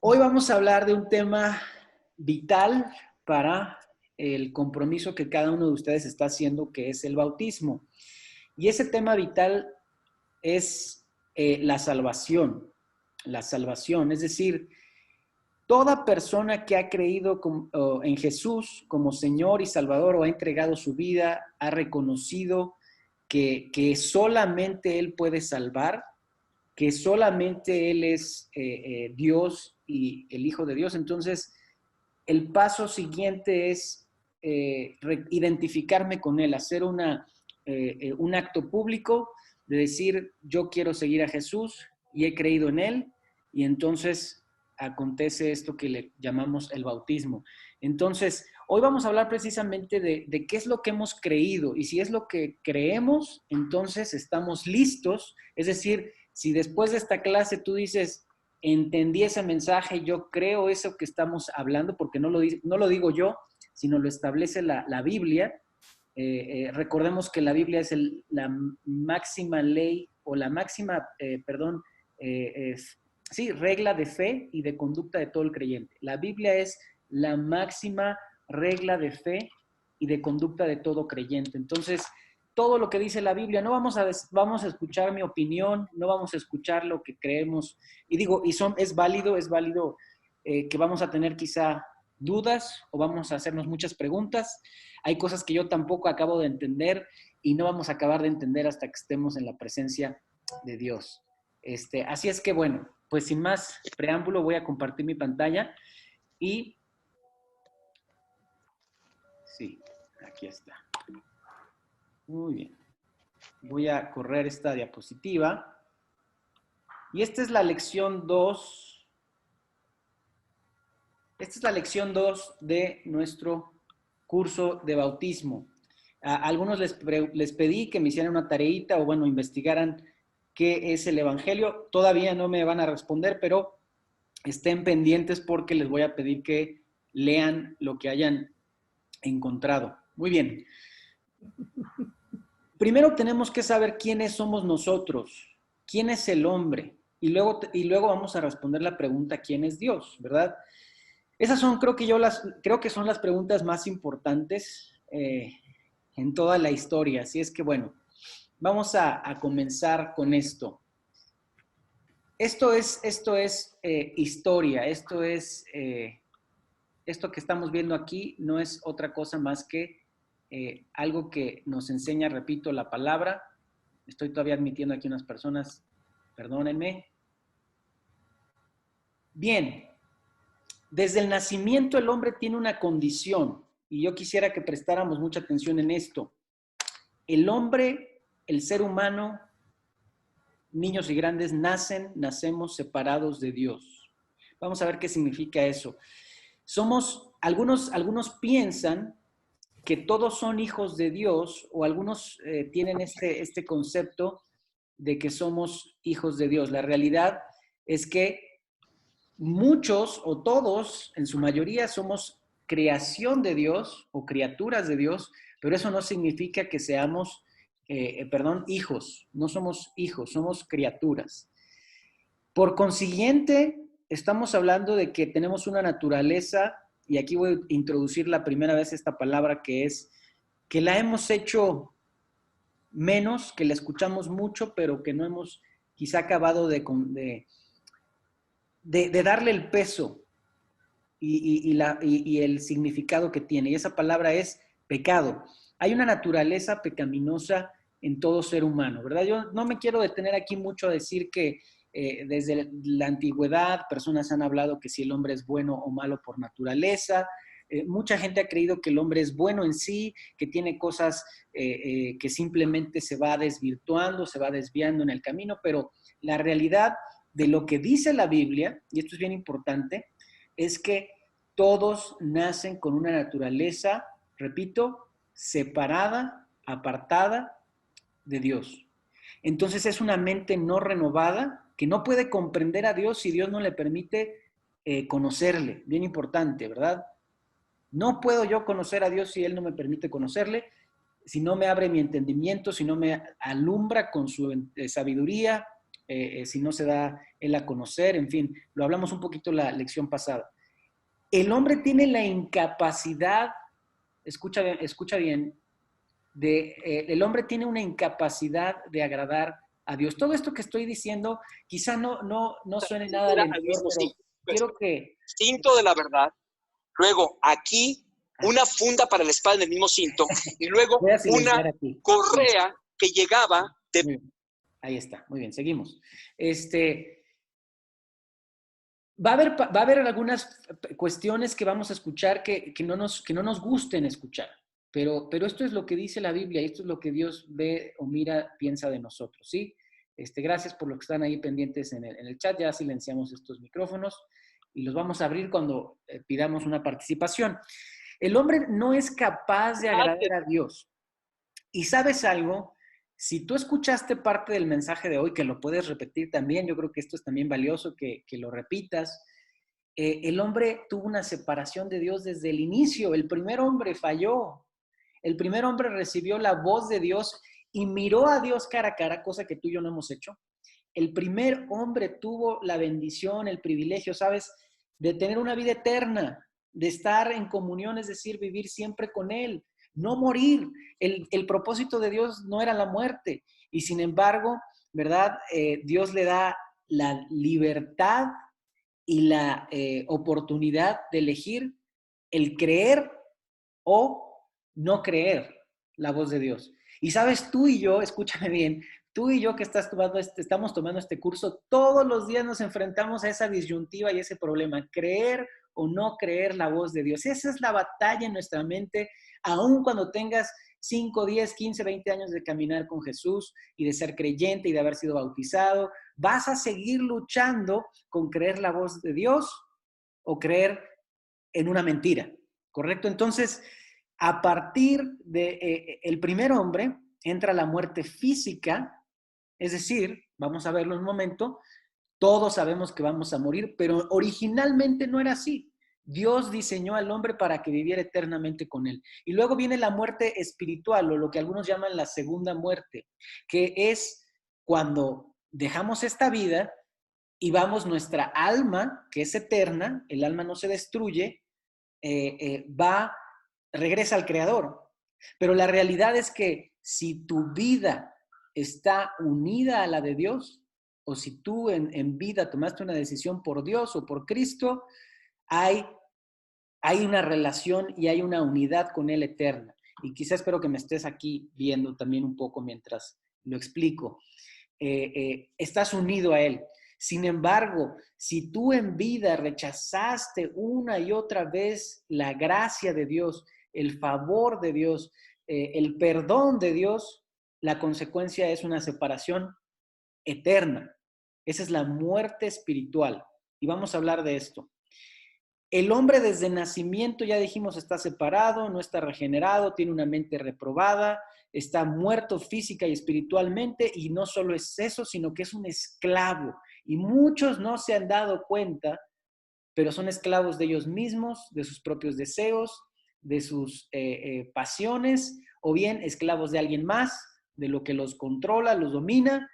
Hoy vamos a hablar de un tema vital para el compromiso que cada uno de ustedes está haciendo, que es el bautismo. Y ese tema vital es la salvación. La salvación, es decir, toda persona que ha creído en Jesús como Señor y Salvador o ha entregado su vida, ha reconocido que solamente Él puede salvar, que solamente Él es Dios y el Hijo de Dios. Entonces, el paso siguiente es identificarme con Él, hacer un acto público de decir, yo quiero seguir a Jesús y he creído en Él, y entonces acontece esto que le llamamos el bautismo. Entonces, hoy vamos a hablar precisamente de qué es lo que hemos creído, y si es lo que creemos, entonces estamos listos. Es decir, si después de esta clase tú dices, entendí ese mensaje, yo creo eso que estamos hablando, porque no lo digo yo, sino lo establece la Biblia. Recordemos que la Biblia es la máxima ley, o la máxima, sí, regla de fe y de conducta de todo el creyente. La Biblia es la máxima regla de fe y de conducta de todo creyente. Entonces, todo lo que dice la Biblia, no vamos a escuchar mi opinión, no vamos a escuchar lo que creemos. Y digo, es válido que vamos a tener quizá dudas o vamos a hacernos muchas preguntas. Hay cosas que yo tampoco acabo de entender y no vamos a acabar de entender hasta que estemos en la presencia de Dios. Así es que bueno, pues sin más preámbulo voy a compartir mi pantalla y sí, aquí está. Muy bien. Voy a correr esta diapositiva. Y esta es la lección 2. Esta es la lección 2 de nuestro curso de bautismo. A algunos les pedí que me hicieran una tareita o bueno, investigaran qué es el Evangelio. Todavía no me van a responder, pero estén pendientes porque les voy a pedir que lean lo que hayan encontrado. Muy bien. Primero tenemos que saber quiénes somos nosotros, quién es el hombre, y luego vamos a responder la pregunta, ¿quién es Dios? ¿Verdad? Esas son, creo que son las preguntas más importantes en toda la historia. Así es que, bueno, vamos a comenzar con esto. Esto es historia, esto que estamos viendo aquí no es otra cosa más que algo que nos enseña, repito, la palabra. Estoy todavía admitiendo aquí unas personas, perdónenme. Bien, desde el nacimiento el hombre tiene una condición, y yo quisiera que prestáramos mucha atención en esto. El hombre, el ser humano, niños y grandes, nacemos separados de Dios. Vamos a ver qué significa eso. Algunos piensan que todos son hijos de Dios, o algunos tienen este concepto de que somos hijos de Dios. La realidad es que muchos o todos, en su mayoría, somos creación de Dios o criaturas de Dios, pero eso no significa que seamos, hijos. No somos hijos, somos criaturas. Por consiguiente, estamos hablando de que tenemos una naturaleza, y aquí voy a introducir la primera vez esta palabra, que es que la hemos hecho menos, que la escuchamos mucho, pero que no hemos quizá acabado de darle el peso y el significado que tiene. Y esa palabra es pecado. Hay una naturaleza pecaminosa en todo ser humano, ¿verdad? Yo no me quiero detener aquí mucho a decir que desde la antigüedad personas han hablado que si el hombre es bueno o malo por naturaleza. Mucha gente ha creído que el hombre es bueno en sí, que tiene cosas que simplemente se va desvirtuando, se va desviando en el camino, pero la realidad de lo que dice la Biblia, y esto es bien importante, es que todos nacen con una naturaleza, repito, separada, apartada de Dios. Entonces es una mente no renovada que no puede comprender a Dios si Dios no le permite conocerle. Bien importante, ¿verdad? No puedo yo conocer a Dios si Él no me permite conocerle, si no me abre mi entendimiento, si no me alumbra con su sabiduría, si no se da él a conocer, en fin, lo hablamos un poquito la lección pasada. El hombre tiene la incapacidad, escucha bien, el hombre tiene una incapacidad de agradar a Dios. Todo esto que estoy diciendo quizá no suene nada alentador, pero quiero que... Cinto de la verdad, luego aquí una funda para la espalda en el mismo cinto y luego una correa que llegaba de... Ahí está, muy bien, seguimos. Va a haber algunas cuestiones que vamos a escuchar que no nos gusten escuchar, pero esto es lo que dice la Biblia, esto es lo que Dios ve o mira, piensa de nosotros, ¿sí? Gracias por los que están ahí pendientes en el chat, ya silenciamos estos micrófonos y los vamos a abrir cuando pidamos una participación. El hombre no es capaz de agradar a Dios. ¿Y sabes algo? Si tú escuchaste parte del mensaje de hoy, que lo puedes repetir también, yo creo que esto es también valioso que lo repitas. El hombre tuvo una separación de Dios desde el inicio. El primer hombre falló. El primer hombre recibió la voz de Dios y miró a Dios cara a cara, cosa que tú y yo no hemos hecho. El primer hombre tuvo la bendición, el privilegio, ¿sabes?, de tener una vida eterna, de estar en comunión, es decir, vivir siempre con Él, no morir. El propósito de Dios no era la muerte. Y sin embargo, ¿verdad? Dios le da la libertad y la oportunidad de elegir el creer o no creer la voz de Dios. Y sabes, tú y yo, escúchame bien, tú y yo que estamos tomando este curso, todos los días nos enfrentamos a esa disyuntiva y ese problema, creer o no creer la voz de Dios. Esa es la batalla en nuestra mente, aun cuando tengas 5, 10, 15, 20 años de caminar con Jesús y de ser creyente y de haber sido bautizado. Vas a seguir luchando con creer la voz de Dios o creer en una mentira, ¿correcto? Entonces, a partir del primer hombre entra la muerte física, es decir, vamos a verlo en un momento, todos sabemos que vamos a morir, pero originalmente no era así. Dios diseñó al hombre para que viviera eternamente con él. Y luego viene la muerte espiritual, o lo que algunos llaman la segunda muerte, que es cuando dejamos esta vida y vamos nuestra alma, que es eterna, el alma no se destruye, regresa al Creador. Pero la realidad es que si tu vida está unida a la de Dios, o si tú en vida tomaste una decisión por Dios o por Cristo, hay una relación y hay una unidad con Él eterna. Y quizás espero que me estés aquí viendo también un poco mientras lo explico. Estás unido a Él. Sin embargo, si tú en vida rechazaste una y otra vez la gracia de Dios, el favor de Dios, el perdón de Dios, la consecuencia es una separación eterna. Esa es la muerte espiritual. Y vamos a hablar de esto. El hombre desde nacimiento, ya dijimos, está separado, no está regenerado, tiene una mente reprobada, está muerto física y espiritualmente, y no solo es eso, sino que es un esclavo. Y muchos no se han dado cuenta, pero son esclavos de ellos mismos, de sus propios deseos, de sus pasiones, o bien esclavos de alguien más, de lo que los controla, los domina,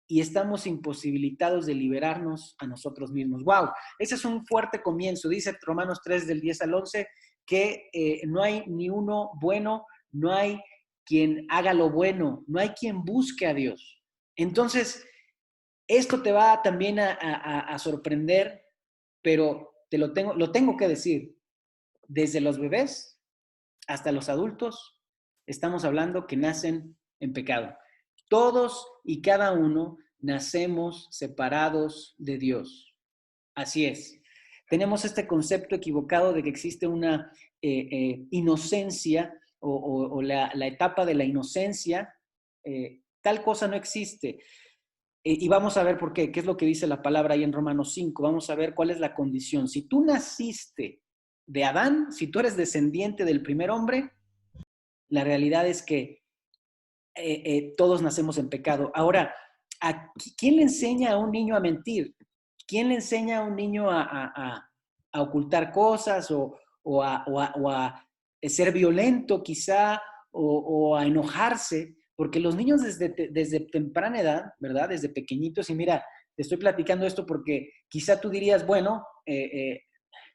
y estamos imposibilitados de liberarnos a nosotros mismos. ¡Wow! Ese es un fuerte comienzo. Dice Romanos 3, del 10 al 11, que no hay ni uno bueno, no hay quien haga lo bueno, no hay quien busque a Dios. Entonces, esto te va también a sorprender, pero lo tengo que decir. Desde los bebés hasta los adultos, estamos hablando que nacen en pecado. Todos y cada uno nacemos separados de Dios. Así es. Tenemos este concepto equivocado de que existe una inocencia o la etapa de la inocencia. Tal cosa no existe. Y vamos a ver por qué. ¿Qué es lo que dice la palabra ahí en Romanos 5? Vamos a ver cuál es la condición. Si tú naciste de Adán, si tú eres descendiente del primer hombre, la realidad es que todos nacemos en pecado. Ahora, ¿quién le enseña a un niño a mentir? ¿Quién le enseña a un niño a ocultar cosas o a ser violento quizá o a enojarse? porque los niños desde temprana edad, ¿verdad? Desde pequeñitos, y mira, te estoy platicando esto porque quizá tú dirías, bueno,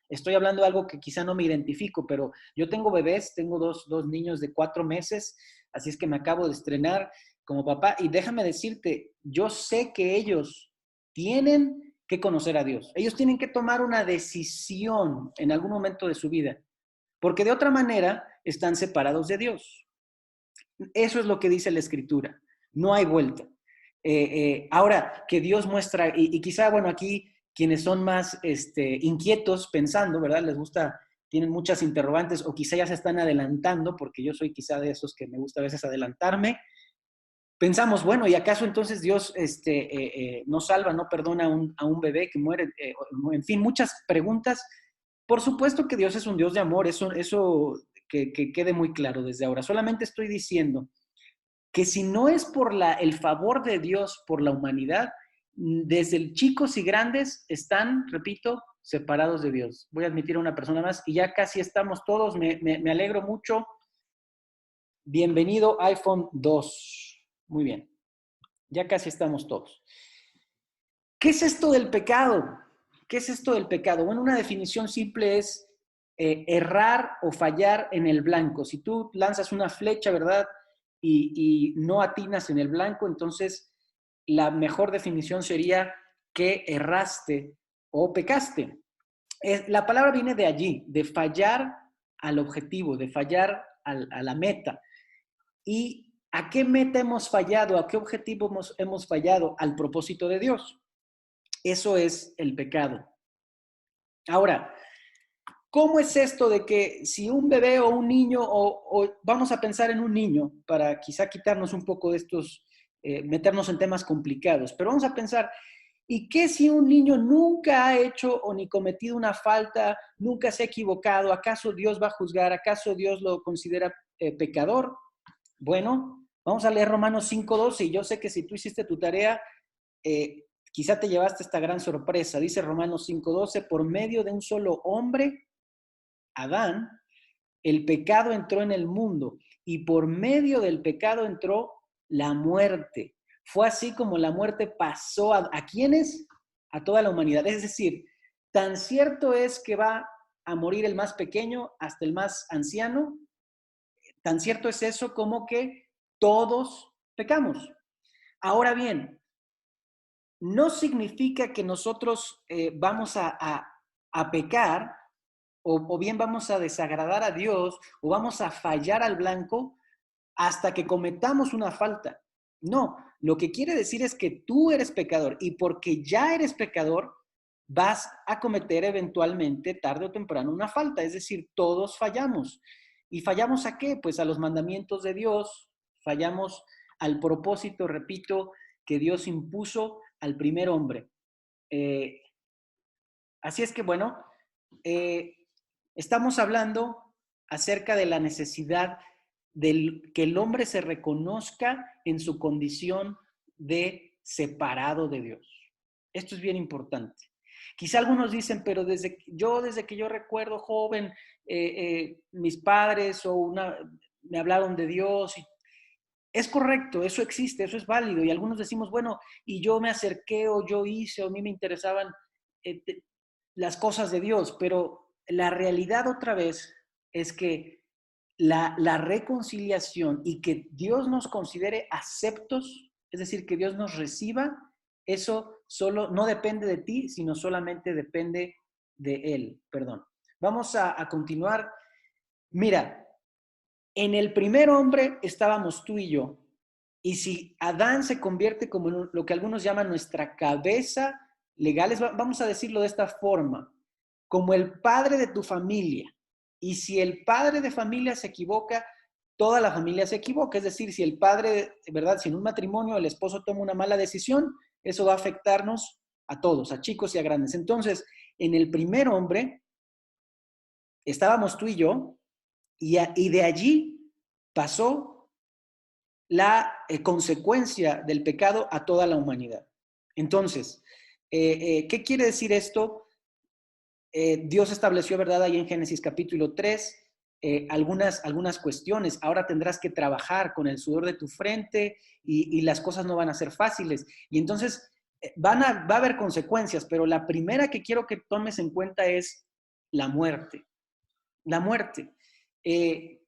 estoy hablando de algo que quizá no me identifico, pero yo tengo bebés, tengo dos niños de 4 meses, así es que me acabo de estrenar como papá, y déjame decirte, yo sé que ellos tienen que conocer a Dios. Ellos tienen que tomar una decisión en algún momento de su vida, porque de otra manera están separados de Dios. Eso es lo que dice la Escritura. No hay vuelta. Ahora, que Dios muestra, y quizá, bueno, aquí quienes son más inquietos pensando, ¿verdad? Les gusta, tienen muchas interrogantes, o quizá ya se están adelantando, porque yo soy quizá de esos que me gusta a veces adelantarme. Pensamos, bueno, ¿y acaso entonces Dios no salva, no perdona a un bebé que muere? En fin, muchas preguntas. Por supuesto que Dios es un Dios de amor, eso que quede muy claro desde ahora. Solamente estoy diciendo que si no es por el favor de Dios por la humanidad, desde chicos y grandes están, repito, separados de Dios. Voy a admitir a una persona más y ya casi estamos todos, me alegro mucho. Bienvenido iPhone 2. Muy bien, ya casi estamos todos. ¿Qué es esto del pecado? ¿Qué es esto del pecado? Bueno, una definición simple es errar o fallar en el blanco. Si tú lanzas una flecha, ¿verdad? Y no atinas en el blanco, entonces la mejor definición sería que erraste o pecaste. La palabra viene de allí, de fallar al objetivo, de fallar a la meta. ¿Y a qué meta hemos fallado? ¿A qué objetivo hemos fallado? Al propósito de Dios. Eso es el pecado. Ahora, ¿cómo es esto de que si un bebé o un niño, o vamos a pensar en un niño, para quizá quitarnos un poco de estos, meternos en temas complicados, pero vamos a pensar, ¿y qué si un niño nunca ha hecho o ni cometido una falta, nunca se ha equivocado? ¿Acaso Dios va a juzgar? ¿Acaso Dios lo considera pecador? Bueno, vamos a leer Romanos 5:12, y yo sé que si tú hiciste tu tarea, quizá te llevaste esta gran sorpresa. Dice Romanos 5:12, por medio de un solo hombre, Adán, el pecado entró en el mundo y por medio del pecado entró la muerte. Fue así como la muerte pasó ¿a quiénes? A toda la humanidad. Es decir, tan cierto es que va a morir el más pequeño hasta el más anciano, tan cierto es eso como que todos pecamos. Ahora bien, no significa que nosotros vamos a pecar o bien vamos a desagradar a Dios o vamos a fallar al blanco hasta que cometamos una falta. No, lo que quiere decir es que tú eres pecador y porque ya eres pecador vas a cometer eventualmente, tarde o temprano, una falta. Es decir, todos fallamos. ¿Y fallamos a qué? Pues a los mandamientos de Dios, fallamos al propósito, repito, que Dios impuso al primer hombre. Así es que, bueno, estamos hablando acerca de la necesidad de que el hombre se reconozca en su condición de separado de Dios. Esto es bien importante. Quizá algunos dicen, pero desde que yo recuerdo joven, mis padres me hablaron de Dios. Es correcto, eso existe, eso es válido. Y algunos decimos, bueno, y yo me acerqué o yo hice o a mí me interesaban eh, las cosas de Dios, pero la realidad otra vez es que la reconciliación y que Dios nos considere aceptos, es decir, que Dios nos reciba, eso solo no depende de ti, sino solamente depende de Él. Perdón. Vamos a continuar. Mira, en el primer hombre estábamos tú y yo. Y si Adán se convierte como en lo que algunos llaman nuestra cabeza legal, vamos a decirlo de esta forma, como el padre de tu familia. Y si el padre de familia se equivoca, toda la familia se equivoca. Es decir, si el padre, ¿verdad? Si en un matrimonio el esposo toma una mala decisión, eso va a afectarnos a todos, a chicos y a grandes. Entonces, en el primer hombre estábamos tú y yo, y de allí pasó la consecuencia del pecado a toda la humanidad. Entonces, ¿qué quiere decir esto? Dios estableció, ¿verdad? Ahí en Génesis capítulo 3, algunas cuestiones. Ahora tendrás que trabajar con el sudor de tu frente y las cosas no van a ser fáciles. Y entonces va a haber consecuencias, pero la primera que quiero que tomes en cuenta es la muerte. La muerte. Dios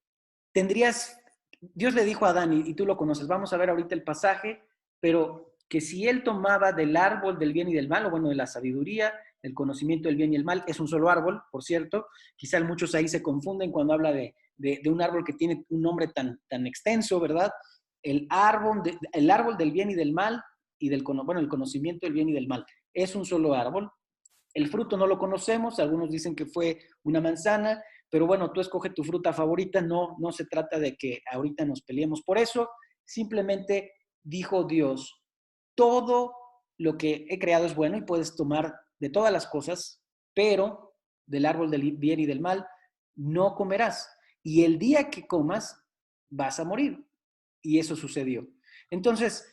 le dijo a Adán, y tú lo conoces, vamos a ver ahorita el pasaje, pero que si él tomaba del árbol del bien y del mal, o bueno, de la sabiduría, el conocimiento del bien y el mal, es un solo árbol, por cierto, quizás muchos ahí se confunden cuando habla de un árbol que tiene un nombre tan extenso, ¿verdad? El árbol del bien y del mal, y el conocimiento del bien y del mal, es un solo árbol. El fruto no lo conocemos, algunos dicen que fue una manzana, pero bueno, tú escoge tu fruta favorita, no se trata de que ahorita nos peleemos por eso, simplemente dijo Dios, todo lo que he creado es bueno y puedes tomar de todas las cosas, pero del árbol del bien y del mal no comerás. Y el día que comas, vas a morir. Y eso sucedió. Entonces,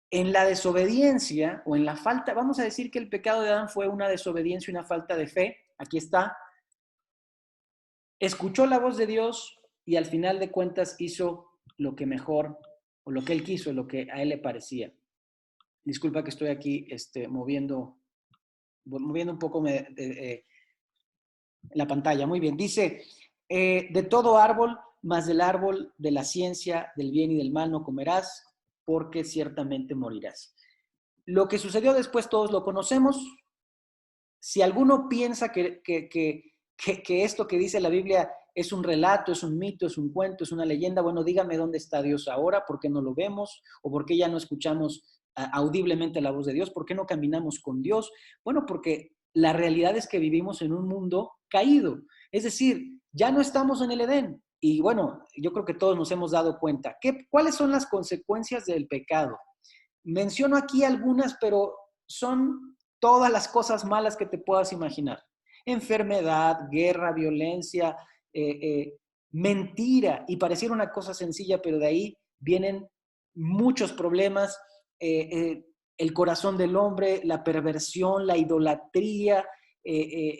en la desobediencia o en la falta, vamos a decir que el pecado de Adán fue una desobediencia y una falta de fe, aquí está, escuchó la voz de Dios y al final de cuentas hizo lo que mejor, o lo que él quiso, lo que a él le parecía. Disculpa que estoy aquí moviendo un poco la pantalla. Muy bien, dice, de todo árbol, más del árbol de la ciencia, del bien y del mal no comerás, porque ciertamente morirás. Lo que sucedió después todos lo conocemos. Si alguno piensa que esto que dice la Biblia es un relato, es un mito, es un cuento, es una leyenda, bueno, dígame dónde está Dios ahora, por qué no lo vemos, o por qué ya no escuchamos audiblemente la voz de Dios, por qué no caminamos con Dios. Bueno, porque la realidad es que vivimos en un mundo caído, es decir, ya no estamos en el Edén. Y bueno, yo creo que todos nos hemos dado cuenta. ¿Cuáles son las consecuencias del pecado? Menciono aquí algunas, pero son todas las cosas malas que te puedas imaginar. Enfermedad, guerra, violencia, mentira, y pareciera una cosa sencilla, pero de ahí vienen muchos problemas, el corazón del hombre, la perversión, la idolatría,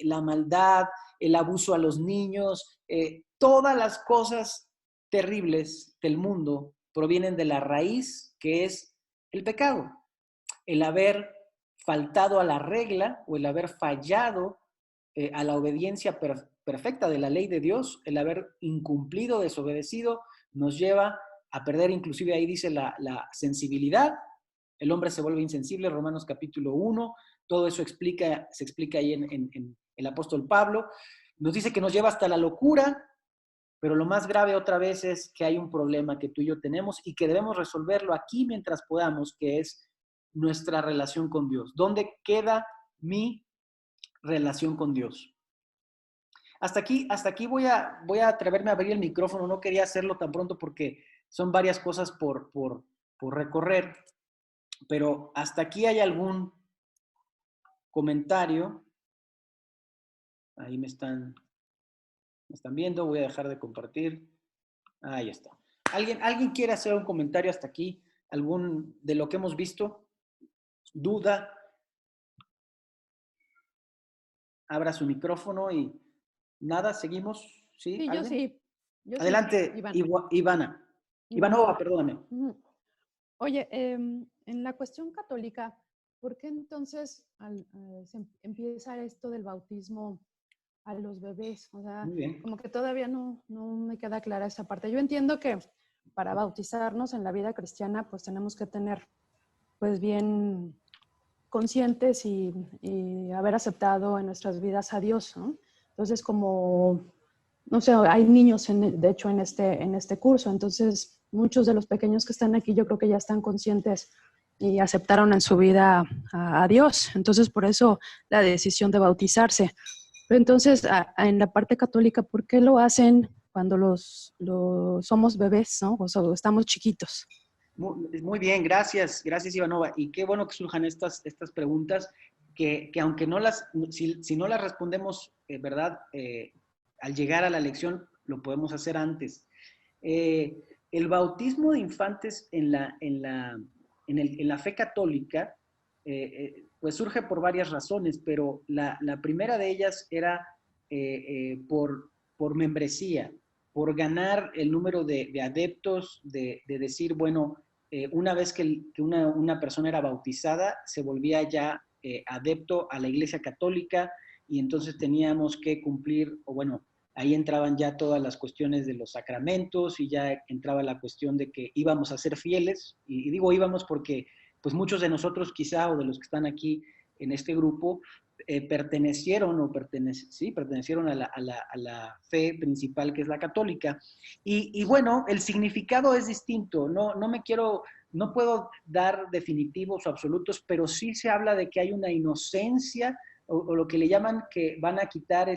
la maldad, el abuso a los niños, todas las cosas terribles del mundo provienen de la raíz que es el pecado, el haber faltado a la regla o el haber fallado a la obediencia perfecta de la ley de Dios, el haber incumplido, desobedecido, nos lleva a perder, inclusive ahí dice la sensibilidad, el hombre se vuelve insensible, Romanos capítulo 1, todo eso se explica ahí en el apóstol Pablo, nos dice que nos lleva hasta la locura, pero lo más grave otra vez es que hay un problema que tú y yo tenemos y que debemos resolverlo aquí mientras podamos, que es nuestra relación con Dios. ¿Dónde queda mi relación con Dios? Hasta aquí voy a atreverme a abrir el micrófono. No quería hacerlo tan pronto porque son varias cosas por recorrer, pero hasta aquí hay algún comentario. Ahí me están viendo. Voy a dejar de compartir. Ahí está. ¿Alguien quiere hacer un comentario hasta aquí? ¿Algún de lo que hemos visto? ¿Duda? Abra su micrófono y nada, seguimos. ¿Sí? Sí, ¿Alguien? yo sí. Yo Adelante, sí, Ivana. Ivanova, perdóname. Oye, en la cuestión católica, ¿por qué entonces se empieza esto del bautismo a los bebés? O sea, como que todavía no me queda clara esa parte. Yo entiendo que para bautizarnos en la vida cristiana, pues tenemos que tener, pues bien conscientes y haber aceptado en nuestras vidas a Dios, ¿no? Entonces, como, no sé, hay niños, de hecho, en este curso, entonces muchos de los pequeños que están aquí yo creo que ya están conscientes y aceptaron en su vida a Dios. Entonces, por eso la decisión de bautizarse. Pero entonces, en la parte católica, ¿por qué lo hacen cuando somos bebés, ¿no? O sea, estamos chiquitos? Muy bien, gracias Ivanova. Y qué bueno que surjan estas preguntas que aunque si no las respondemos, ¿verdad? Al llegar a la lección, lo podemos hacer antes. El bautismo de infantes en la fe católica, pues surge por varias razones, pero la primera de ellas era por membresía. por ganar el número de adeptos, de decir, bueno, una vez que una persona era bautizada, se volvía ya adepto a la Iglesia Católica y entonces teníamos que cumplir, o bueno, ahí entraban ya todas las cuestiones de los sacramentos y ya entraba la cuestión de que íbamos a ser fieles, y digo íbamos porque pues muchos de nosotros quizá, o de los que están aquí en este grupo, pertenecieron a la fe principal, que es la católica. Y bueno, el significado es distinto. No puedo dar definitivos o absolutos, pero sí se habla de que hay una inocencia, o lo que le llaman que van a quitar,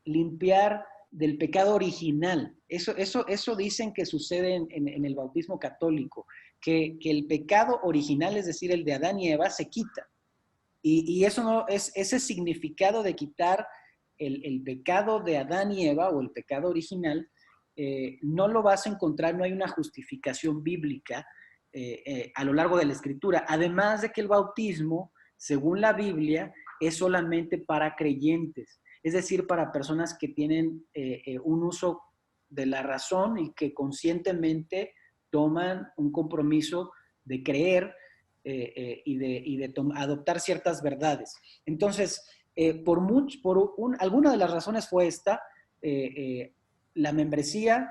limpiar del pecado original. Eso dicen que sucede en el bautismo católico, que el pecado original, es decir, el de Adán y Eva, se quita. Y eso no es ese significado de quitar el pecado de Adán y Eva, o el pecado original, no lo vas a encontrar, no hay una justificación bíblica a lo largo de la Escritura. Además de que el bautismo, según la Biblia, es solamente para creyentes, es decir, para personas que tienen un uso de la razón y que conscientemente toman un compromiso de creer y de adoptar ciertas verdades. Entonces, alguna de las razones fue esta, la membresía.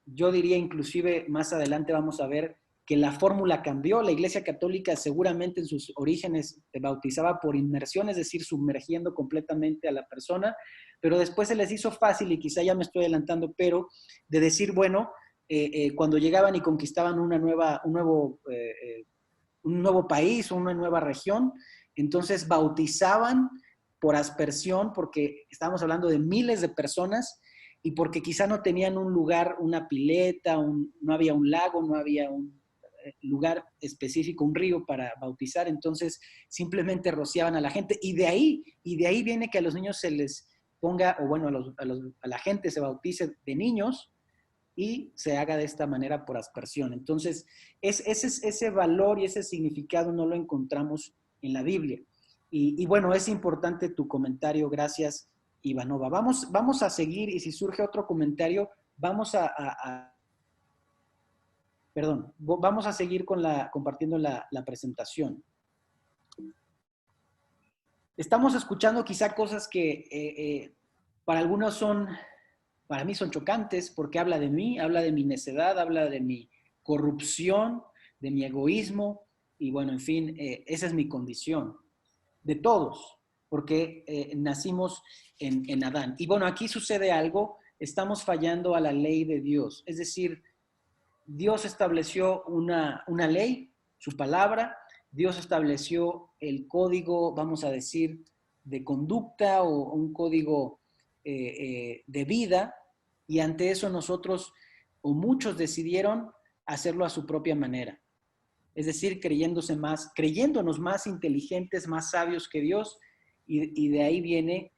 Yo diría, inclusive más adelante vamos a ver que la fórmula cambió. La Iglesia Católica seguramente en sus orígenes bautizaba por inmersión, es decir, sumergiendo completamente a la persona, pero después se les hizo fácil, y quizá ya me estoy adelantando, pero de decir, bueno, cuando llegaban y conquistaban un nuevo país, una nueva región, entonces bautizaban por aspersión, porque estábamos hablando de miles de personas, y porque quizá no tenían un lugar, una pileta, no había un lago, no había un lugar específico, un río para bautizar, entonces simplemente rociaban a la gente, y de ahí viene que a los niños se les ponga, o bueno, a la gente se bautice de niños, y se haga de esta manera por aspersión. Entonces, ese valor y ese significado no lo encontramos en la Biblia. Y bueno, es importante tu comentario, gracias, Ivanova. Vamos a seguir, y si surge otro comentario, vamos vamos a seguir compartiendo la presentación. Estamos escuchando quizá cosas que para algunos para mí son chocantes, porque habla de mí, habla de mi necedad, habla de mi corrupción, de mi egoísmo, y bueno, en fin, esa es mi condición, de todos, porque nacimos en Adán. Y bueno, aquí sucede algo, estamos fallando a la ley de Dios, es decir, Dios estableció una ley, su palabra, Dios estableció el código, vamos a decir, de conducta, o un código de vida, y ante eso nosotros, o muchos, decidieron hacerlo a su propia manera. Es decir, creyéndonos más inteligentes, más sabios que Dios, y de ahí viene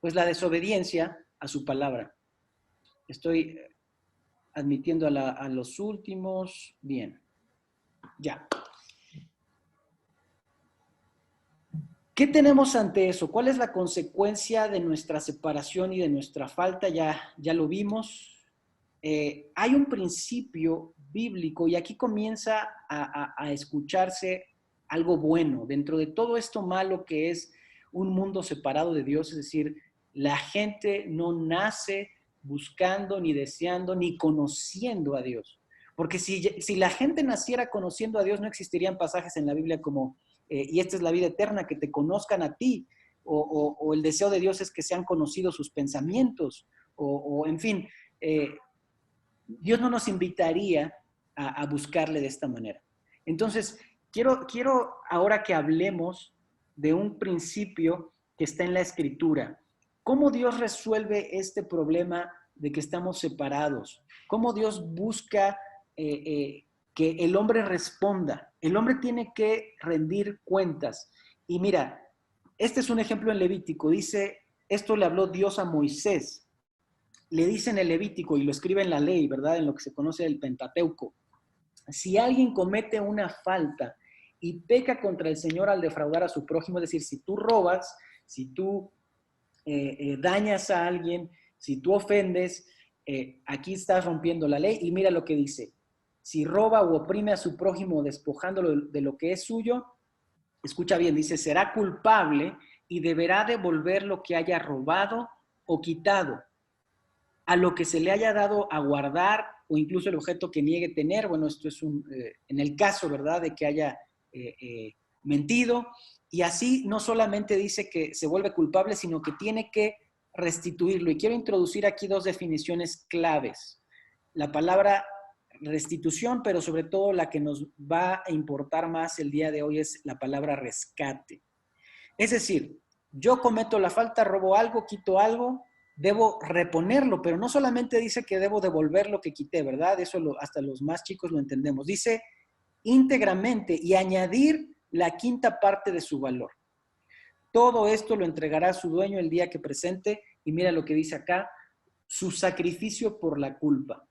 pues la desobediencia a su palabra. Estoy admitiendo a los últimos. Bien, ya. ¿Qué tenemos ante eso? ¿Cuál es la consecuencia de nuestra separación y de nuestra falta? Ya lo vimos. Hay un principio bíblico, y aquí comienza a escucharse algo bueno dentro de todo esto malo que es un mundo separado de Dios. Es decir, la gente no nace buscando, ni deseando, ni conociendo a Dios. Porque si la gente naciera conociendo a Dios, no existirían pasajes en la Biblia como y esta es la vida eterna, que te conozcan a ti, o el deseo de Dios es que sean conocidos sus pensamientos, o en fin, Dios no nos invitaría a buscarle de esta manera. Entonces, quiero ahora que hablemos de un principio que está en la Escritura. ¿Cómo Dios resuelve este problema de que estamos separados? ¿Cómo Dios busca que el hombre responda? El hombre tiene que rendir cuentas. Y mira, este es un ejemplo en Levítico. Dice, esto le habló Dios a Moisés. Le dice en el Levítico, y lo escribe en la ley, ¿verdad? En lo que se conoce el Pentateuco. Si alguien comete una falta y peca contra el Señor al defraudar a su prójimo, es decir, si tú robas, si tú dañas a alguien, Si tú ofendes, aquí estás rompiendo la ley. Y mira lo que dice. Si roba o oprime a su prójimo despojándolo de lo que es suyo, escucha bien, dice, será culpable y deberá devolver lo que haya robado o quitado. A lo que se le haya dado a guardar o incluso el objeto que niegue tener. Bueno, esto es en el caso, ¿verdad?, de que haya mentido. Y así no solamente dice que se vuelve culpable, sino que tiene que restituirlo. Y quiero introducir aquí dos definiciones claves. La palabra restitución, pero sobre todo la que nos va a importar más el día de hoy es la palabra rescate. Es decir, yo cometo la falta, robo algo, quito algo, debo reponerlo, pero no solamente dice que debo devolver lo que quité, ¿verdad? Eso hasta los más chicos lo entendemos. Dice íntegramente y añadir la quinta parte de su valor. Todo esto lo entregará a su dueño el día que presente, y mira lo que dice acá, su sacrificio por la culpa.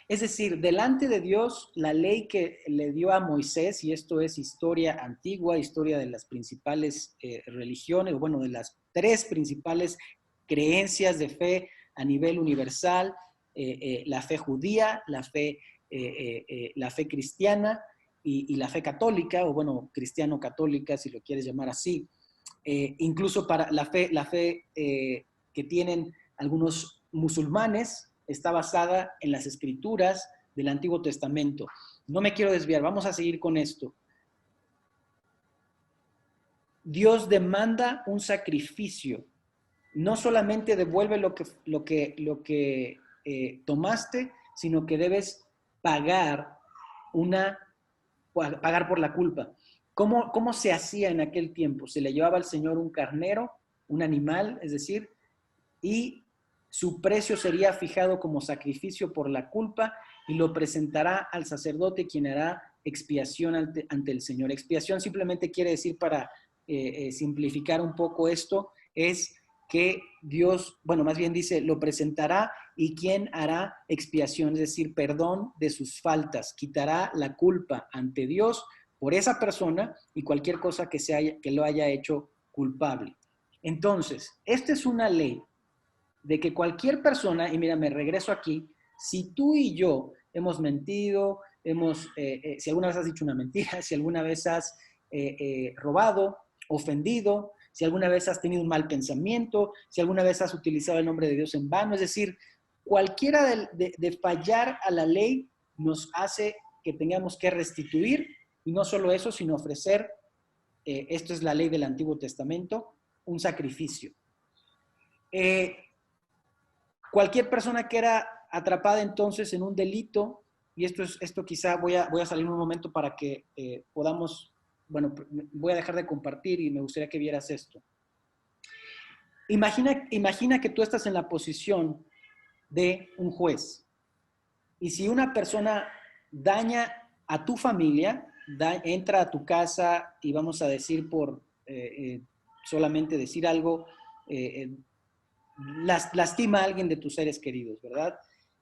Es decir, delante de Dios, la ley que le dio a Moisés, y esto es historia antigua, historia de las principales religiones, bueno, de las tres principales creencias de fe a nivel universal, la fe judía, la fe cristiana y la fe católica, o bueno, cristiano-católica, si lo quieres llamar así. Incluso para la fe que tienen algunos musulmanes está basada en las escrituras del Antiguo Testamento. No me quiero desviar, vamos a seguir con esto. Dios demanda un sacrificio. No solamente devuelve lo que tomaste, sino que debes pagar por la culpa. ¿Cómo se hacía en aquel tiempo? Se le llevaba al Señor un carnero, un animal, es decir, y su precio sería fijado como sacrificio por la culpa y lo presentará al sacerdote, quien hará expiación ante el Señor. Expiación simplemente quiere decir, para simplificar un poco esto, es que Dios, bueno, más bien dice, lo presentará y quien hará expiación, es decir, perdón de sus faltas, quitará la culpa ante Dios por esa persona y cualquier cosa que lo haya hecho culpable. Entonces, esta es una ley de que cualquier persona, y mira, me regreso aquí, si tú y yo hemos mentido, si alguna vez has dicho una mentira, si alguna vez has robado, ofendido, si alguna vez has tenido un mal pensamiento, si alguna vez has utilizado el nombre de Dios en vano, es decir, cualquiera de fallar a la ley nos hace que tengamos que restituir, y no solo eso, sino ofrecer, esto es la ley del Antiguo Testamento, un sacrificio. Cualquier persona que era atrapada entonces en un delito, y esto quizá voy a salir un momento para que podamos, bueno, voy a dejar de compartir y me gustaría que vieras esto. Imagina que tú estás en la posición de un juez, y si una persona daña a tu familia, entra a tu casa y vamos a decir solamente decir algo, lastima a alguien de tus seres queridos, ¿verdad?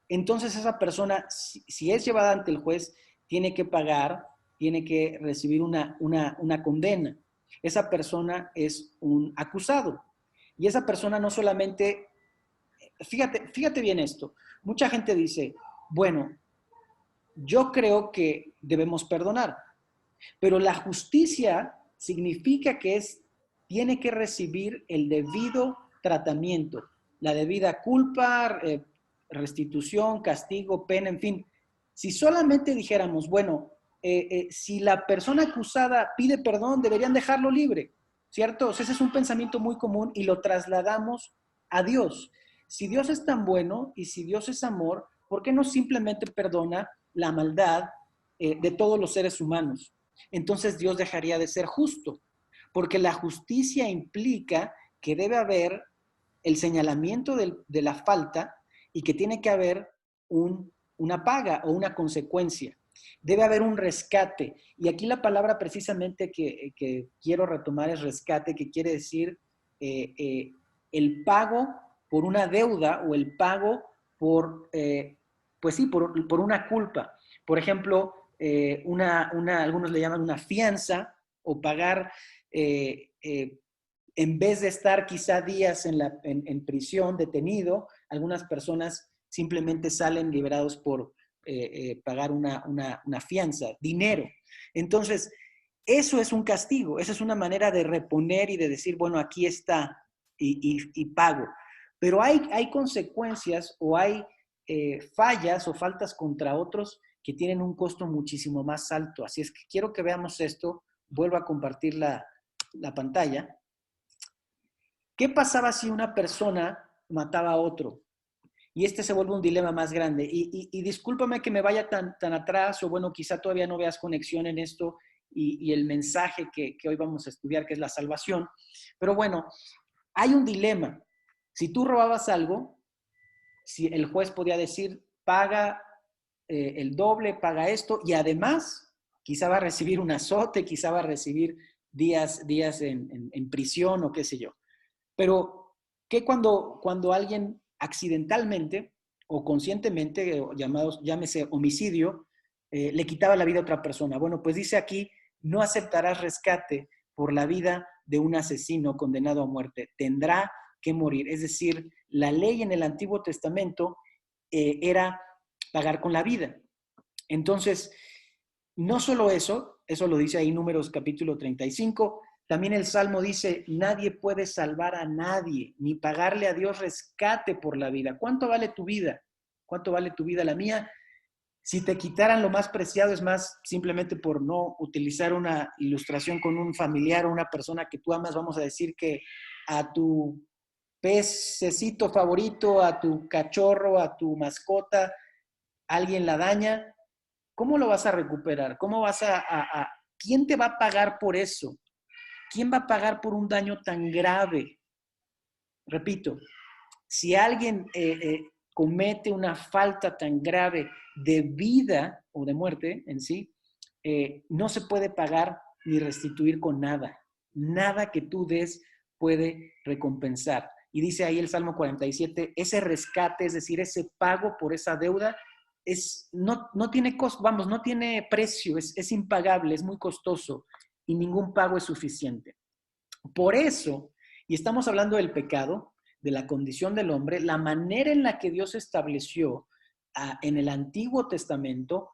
Entonces esa persona, si es llevada ante el juez, tiene que pagar, tiene que recibir una condena. Esa persona es un acusado. Y esa persona no solamente, fíjate bien esto, mucha gente dice, bueno, yo creo que debemos perdonar, pero la justicia significa que tiene que recibir el debido tratamiento, la debida culpa, restitución, castigo, pena, en fin. Si solamente dijéramos, bueno, si la persona acusada pide perdón, deberían dejarlo libre, ¿cierto? O sea, ese es un pensamiento muy común y lo trasladamos a Dios. Si Dios es tan bueno y si Dios es amor, ¿por qué no simplemente perdona la maldad de todos los seres humanos? Entonces Dios dejaría de ser justo, porque la justicia implica que debe haber el señalamiento de la falta y que tiene que haber una paga o una consecuencia. Debe haber un rescate. Y aquí la palabra precisamente que quiero retomar es rescate, que quiere decir el pago por una deuda o el pago por una culpa. Por ejemplo, algunos le llaman una fianza o pagar en vez de estar quizá días en prisión, detenido, algunas personas simplemente salen liberados por pagar una fianza, dinero. Entonces, eso es un castigo, esa es una manera de reponer y de decir, bueno, aquí está y pago. Pero hay consecuencias o hay fallas o faltas contra otros que tienen un costo muchísimo más alto. Así es que quiero que veamos esto. Vuelvo a compartir la pantalla. ¿Qué pasaba si una persona mataba a otro? Y este se vuelve un dilema más grande. Y discúlpame que me vaya tan atrás, o bueno, quizá todavía no veas conexión en esto y el mensaje que hoy vamos a estudiar, que es la salvación. Pero bueno, hay un dilema. Si tú robabas algo, si el juez podía decir, paga el doble, paga esto, y además quizá va a recibir un azote, quizá va a recibir días en prisión o qué sé yo. Pero, ¿qué cuando alguien accidentalmente o conscientemente, llámese homicidio, le quitaba la vida a otra persona? Bueno, pues dice aquí, no aceptarás rescate por la vida de un asesino condenado a muerte. Tendrá que morir. Es decir, la ley en el Antiguo Testamento era pagar con la vida. Entonces, no solo eso lo dice ahí Números capítulo 35, también el Salmo dice, nadie puede salvar a nadie, ni pagarle a Dios rescate por la vida. ¿Cuánto vale tu vida? ¿Cuánto vale tu vida? La mía, si te quitaran lo más preciado, es más, simplemente por no utilizar una ilustración con un familiar o una persona que tú amas, vamos a decir que a tu pececito favorito, a tu cachorro, a tu mascota, alguien la daña, ¿cómo lo vas a recuperar? ¿Cómo vas ¿quién te va a pagar por eso? ¿Quién va a pagar por un daño tan grave? Repito, si alguien comete una falta tan grave de vida o de muerte en sí, no se puede pagar ni restituir con nada. Nada que tú des puede recompensar. Y dice ahí el Salmo 47, ese rescate, es decir, ese pago por esa deuda, no tiene costo, vamos, no tiene precio, es impagable, es muy costoso y ningún pago es suficiente. Por eso, y estamos hablando del pecado, de la condición del hombre, la manera en la que Dios estableció en el Antiguo Testamento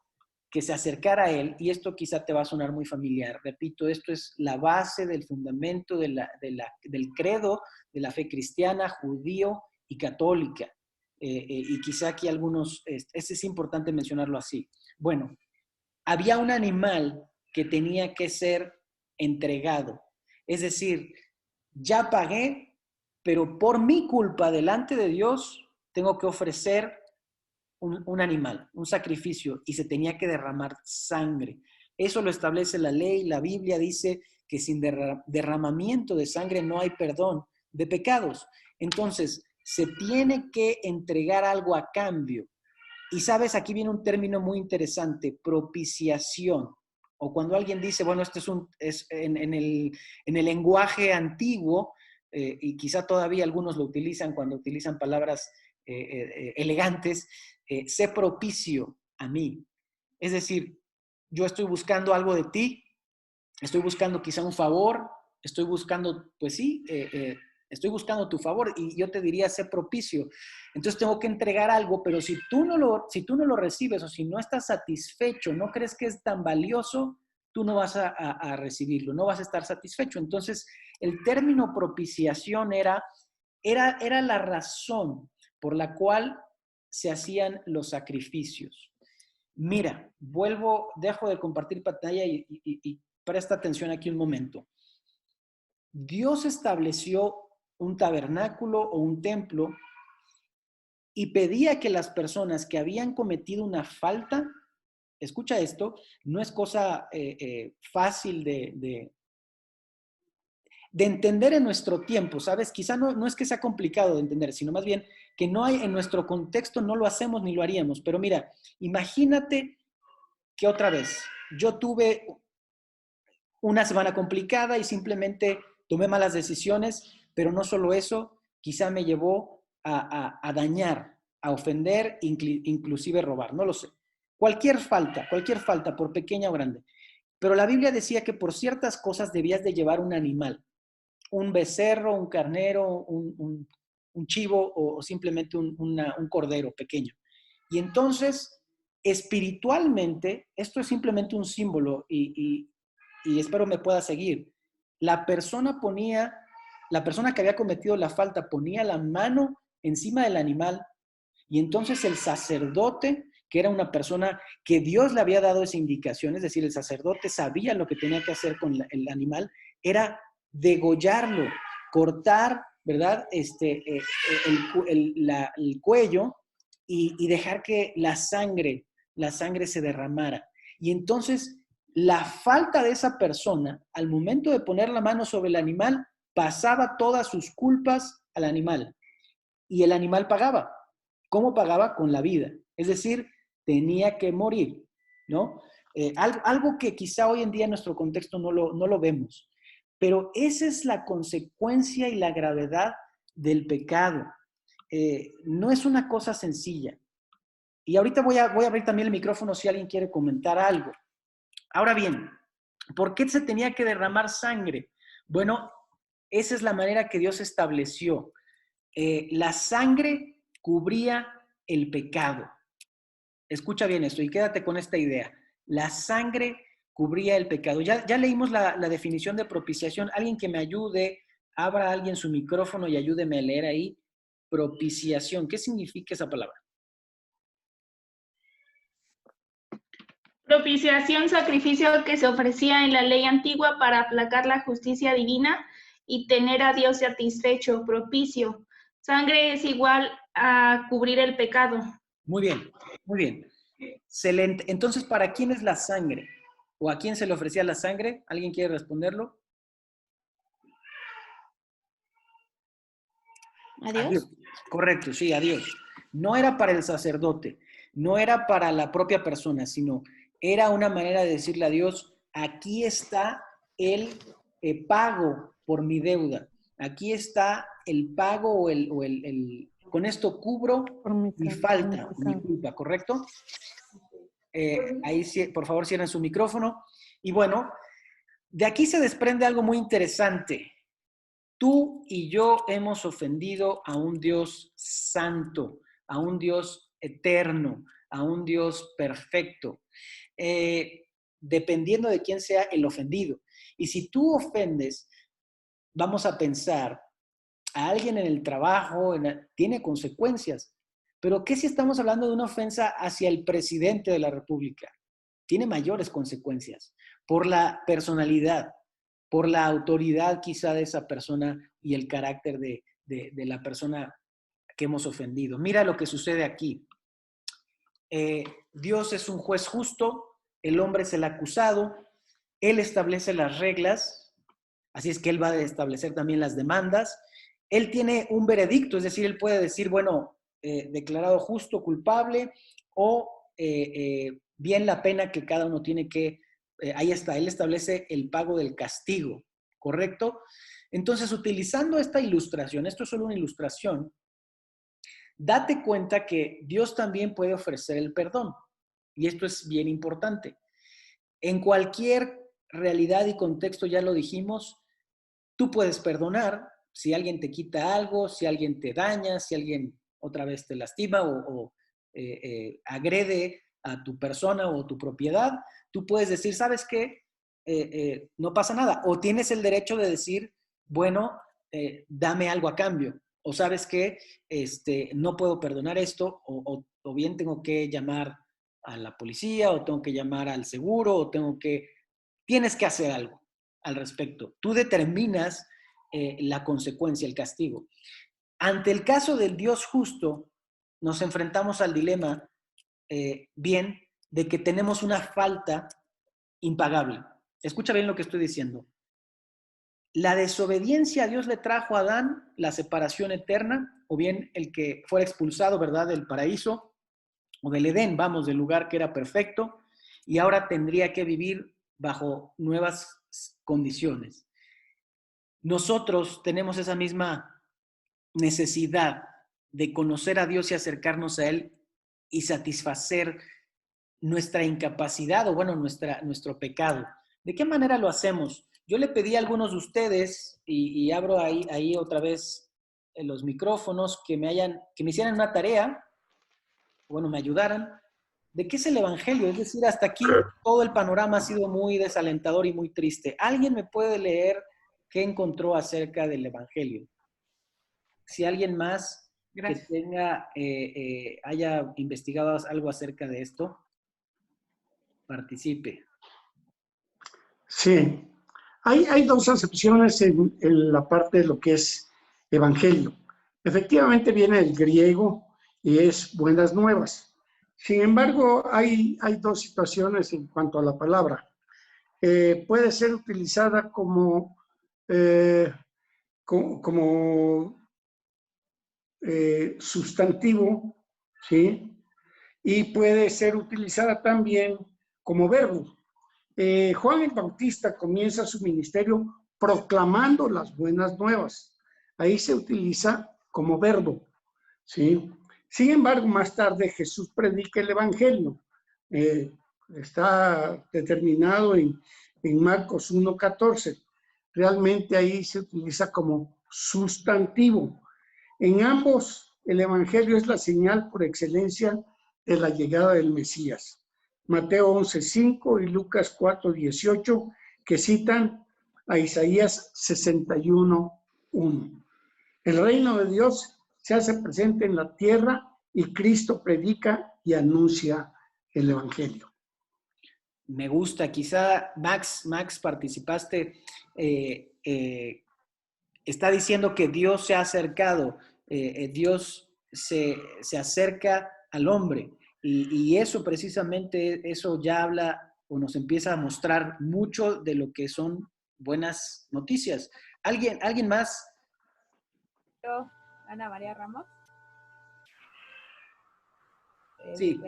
que se acercara a Él, y esto quizá te va a sonar muy familiar, repito, esto es la base del fundamento del credo de la fe cristiana, judío y católica. Y quizá aquí algunos, es importante mencionarlo así. Bueno, había un animal que tenía que ser entregado. Es decir, ya pagué, pero por mi culpa delante de Dios tengo que ofrecer un animal, un sacrificio, y se tenía que derramar sangre. Eso lo establece la ley. La Biblia dice que sin derramamiento de sangre no hay perdón de pecados. Entonces, se tiene que entregar algo a cambio. Y sabes, aquí viene un término muy interesante, propiciación. O cuando alguien dice, bueno, esto es en el lenguaje antiguo, y quizá todavía algunos lo utilizan cuando utilizan palabras elegantes, sé propicio a mí. Es decir, yo estoy buscando algo de ti, estoy buscando quizá un favor, estoy buscando, pues sí, estoy buscando tu favor, y yo te diría, sé propicio. Entonces tengo que entregar algo, pero si tú no lo recibes, o si no estás satisfecho, no crees que es tan valioso, tú no vas a recibirlo, no vas a estar satisfecho. Entonces, el término propiciación era la razón por la cual se hacían los sacrificios. Mira, dejo de compartir pantalla y presta atención aquí un momento. Dios estableció un tabernáculo o un templo y pedía que las personas que habían cometido una falta, escucha esto, no es cosa fácil de entender en nuestro tiempo, ¿sabes? Quizá no es que sea complicado de entender, sino más bien que no hay en nuestro contexto, no lo hacemos ni lo haríamos. Pero mira, imagínate que otra vez yo tuve una semana complicada y simplemente tomé malas decisiones, pero no solo eso, quizá me llevó a dañar, a ofender, inclusive robar, no lo sé. Cualquier falta, por pequeña o grande. Pero la Biblia decía que por ciertas cosas debías de llevar un animal. un becerro, un carnero, un chivo o simplemente un cordero pequeño. Y entonces, espiritualmente, esto es simplemente un símbolo y espero me pueda seguir. La persona que había cometido la falta ponía la mano encima del animal y entonces el sacerdote, que era una persona que Dios le había dado esa indicación, es decir, el sacerdote sabía lo que tenía que hacer con el animal, era degollarlo, cortar, ¿verdad? El cuello y dejar que la sangre se derramara. Y entonces la falta de esa persona, al momento de poner la mano sobre el animal, pasaba todas sus culpas al animal. Y el animal pagaba. ¿Cómo pagaba? Con la vida. Es decir, tenía que morir, ¿no? Algo que quizá hoy en día en nuestro contexto no lo vemos. Pero esa es la consecuencia y la gravedad del pecado. No es una cosa sencilla. Y ahorita voy a abrir también el micrófono si alguien quiere comentar algo. Ahora bien, ¿por qué se tenía que derramar sangre? Bueno, esa es la manera que Dios estableció. La sangre cubría el pecado. Escucha bien esto y quédate con esta idea. La sangre cubría el pecado. Ya leímos la definición de propiciación. Alguien que me ayude, abra a alguien su micrófono y ayúdeme a leer ahí. Propiciación. ¿Qué significa esa palabra? Propiciación, sacrificio que se ofrecía en la ley antigua para aplacar la justicia divina y tener a Dios satisfecho. Propicio. Sangre es igual a cubrir el pecado. Muy bien, muy bien. Entonces, ¿para quién es la sangre? ¿O a quién se le ofrecía la sangre? ¿Alguien quiere responderlo? ¿A Dios? Correcto, sí, a Dios. No era para el sacerdote, no era para la propia persona, sino era una manera de decirle a Dios, aquí está el pago por mi deuda, aquí está el pago con esto cubro mi falta, mi culpa, ¿correcto? Ahí, por favor, cierren su micrófono. Y bueno, de aquí se desprende algo muy interesante. Tú y yo hemos ofendido a un Dios santo, a un Dios eterno, a un Dios perfecto, dependiendo de quién sea el ofendido. Y si tú ofendes, vamos a pensar, a alguien en el trabajo, tiene consecuencias. Pero ¿qué si estamos hablando de una ofensa hacia el presidente de la República? Tiene mayores consecuencias por la personalidad, por la autoridad quizá de esa persona y el carácter de la persona que hemos ofendido. Mira lo que sucede aquí. Dios es un juez justo, el hombre es el acusado, él establece las reglas, así es que él va a establecer también las demandas. Él tiene un veredicto, es decir, él puede decir, bueno, declarado justo, culpable, o bien la pena que cada uno tiene que, ahí está, él establece el pago del castigo, ¿correcto? Entonces, utilizando esta ilustración, esto es solo una ilustración, date cuenta que Dios también puede ofrecer el perdón, y esto es bien importante. En cualquier realidad y contexto, ya lo dijimos, tú puedes perdonar si alguien te quita algo, si alguien te daña, si alguien otra vez te lastima o agrede a tu persona o tu propiedad. Tú puedes decir, ¿sabes qué? No pasa nada. O tienes el derecho de decir, bueno, dame algo a cambio. O sabes qué, no puedo perdonar esto, o bien tengo que llamar a la policía, o tengo que llamar al seguro, o tienes que hacer algo al respecto. Tú determinas la consecuencia, el castigo. Ante el caso del Dios justo, nos enfrentamos al dilema, bien, de que tenemos una falta impagable. Escucha bien lo que estoy diciendo. La desobediencia a Dios le trajo a Adán la separación eterna, o bien el que fuera expulsado, ¿verdad?, del paraíso, o del Edén, vamos, del lugar que era perfecto, y ahora tendría que vivir bajo nuevas condiciones. Nosotros tenemos esa misma necesidad de conocer a Dios y acercarnos a Él y satisfacer nuestra incapacidad o, bueno, nuestro pecado. ¿De qué manera lo hacemos? Yo le pedí a algunos de ustedes, y abro ahí otra vez los micrófonos, que me hicieran una tarea, bueno, me ayudaran, de qué es el Evangelio. Es decir, hasta aquí todo el panorama ha sido muy desalentador y muy triste. ¿Alguien me puede leer qué encontró acerca del Evangelio? Si alguien más que tenga, haya investigado algo acerca de esto, participe. Sí, hay dos acepciones en la parte de lo que es evangelio. Efectivamente viene del griego y es buenas nuevas. Sin embargo, hay dos situaciones en cuanto a la palabra. Puede ser utilizada como sustantivo, ¿sí? Y puede ser utilizada también como verbo. Juan el Bautista comienza su ministerio proclamando las buenas nuevas. Ahí se utiliza como verbo, ¿sí? Sin embargo, más tarde Jesús predica el Evangelio. Está determinado en Marcos 1:14. Realmente ahí se utiliza como sustantivo. En ambos, el Evangelio es la señal por excelencia de la llegada del Mesías. Mateo 11:5 y Lucas 4:18, que citan a Isaías 61:1. El reino de Dios se hace presente en la tierra y Cristo predica y anuncia el Evangelio. Me gusta. Quizá, Max, participaste, está diciendo que Dios se ha acercado, Dios se acerca al hombre. Y eso precisamente, eso ya habla o nos empieza a mostrar mucho de lo que son buenas noticias. ¿Alguien más? Yo, Ana María Ramos. Sí.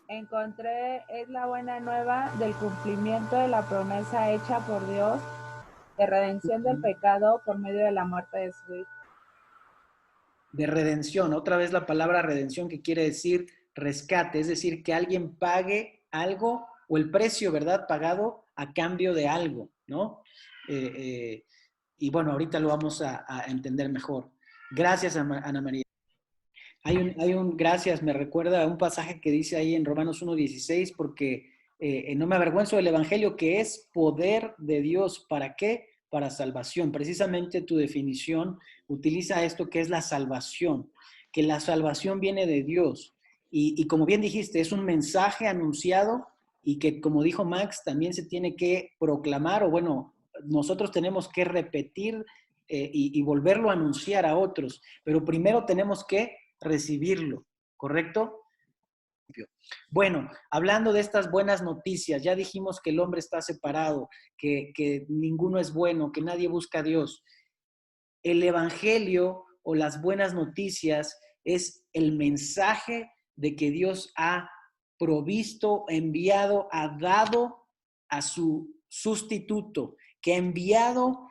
Encontré, es la buena nueva del cumplimiento de la promesa hecha por Dios de redención del pecado por medio de la muerte de su Hijo. De redención, otra vez la palabra redención, que quiere decir rescate, es decir, que alguien pague algo o el precio, ¿verdad?, pagado a cambio de algo, ¿no? Y bueno, ahorita lo vamos a entender mejor. Gracias, Ana María. Gracias, me recuerda a un pasaje que dice ahí en Romanos 1:16, porque no me avergüenzo del Evangelio, que es poder de Dios. ¿Para qué? Para salvación. Precisamente tu definición utiliza esto, que es la salvación, que la salvación viene de Dios. Y como bien dijiste, es un mensaje anunciado y que, como dijo Max, también se tiene que proclamar, o bueno, nosotros tenemos que repetir y volverlo a anunciar a otros, pero primero tenemos que recibirlo, ¿correcto? Bueno, hablando de estas buenas noticias, ya dijimos que el hombre está separado, que ninguno es bueno, que nadie busca a Dios. El Evangelio o las buenas noticias es el mensaje de que Dios ha provisto, enviado, ha dado a su sustituto, que ha enviado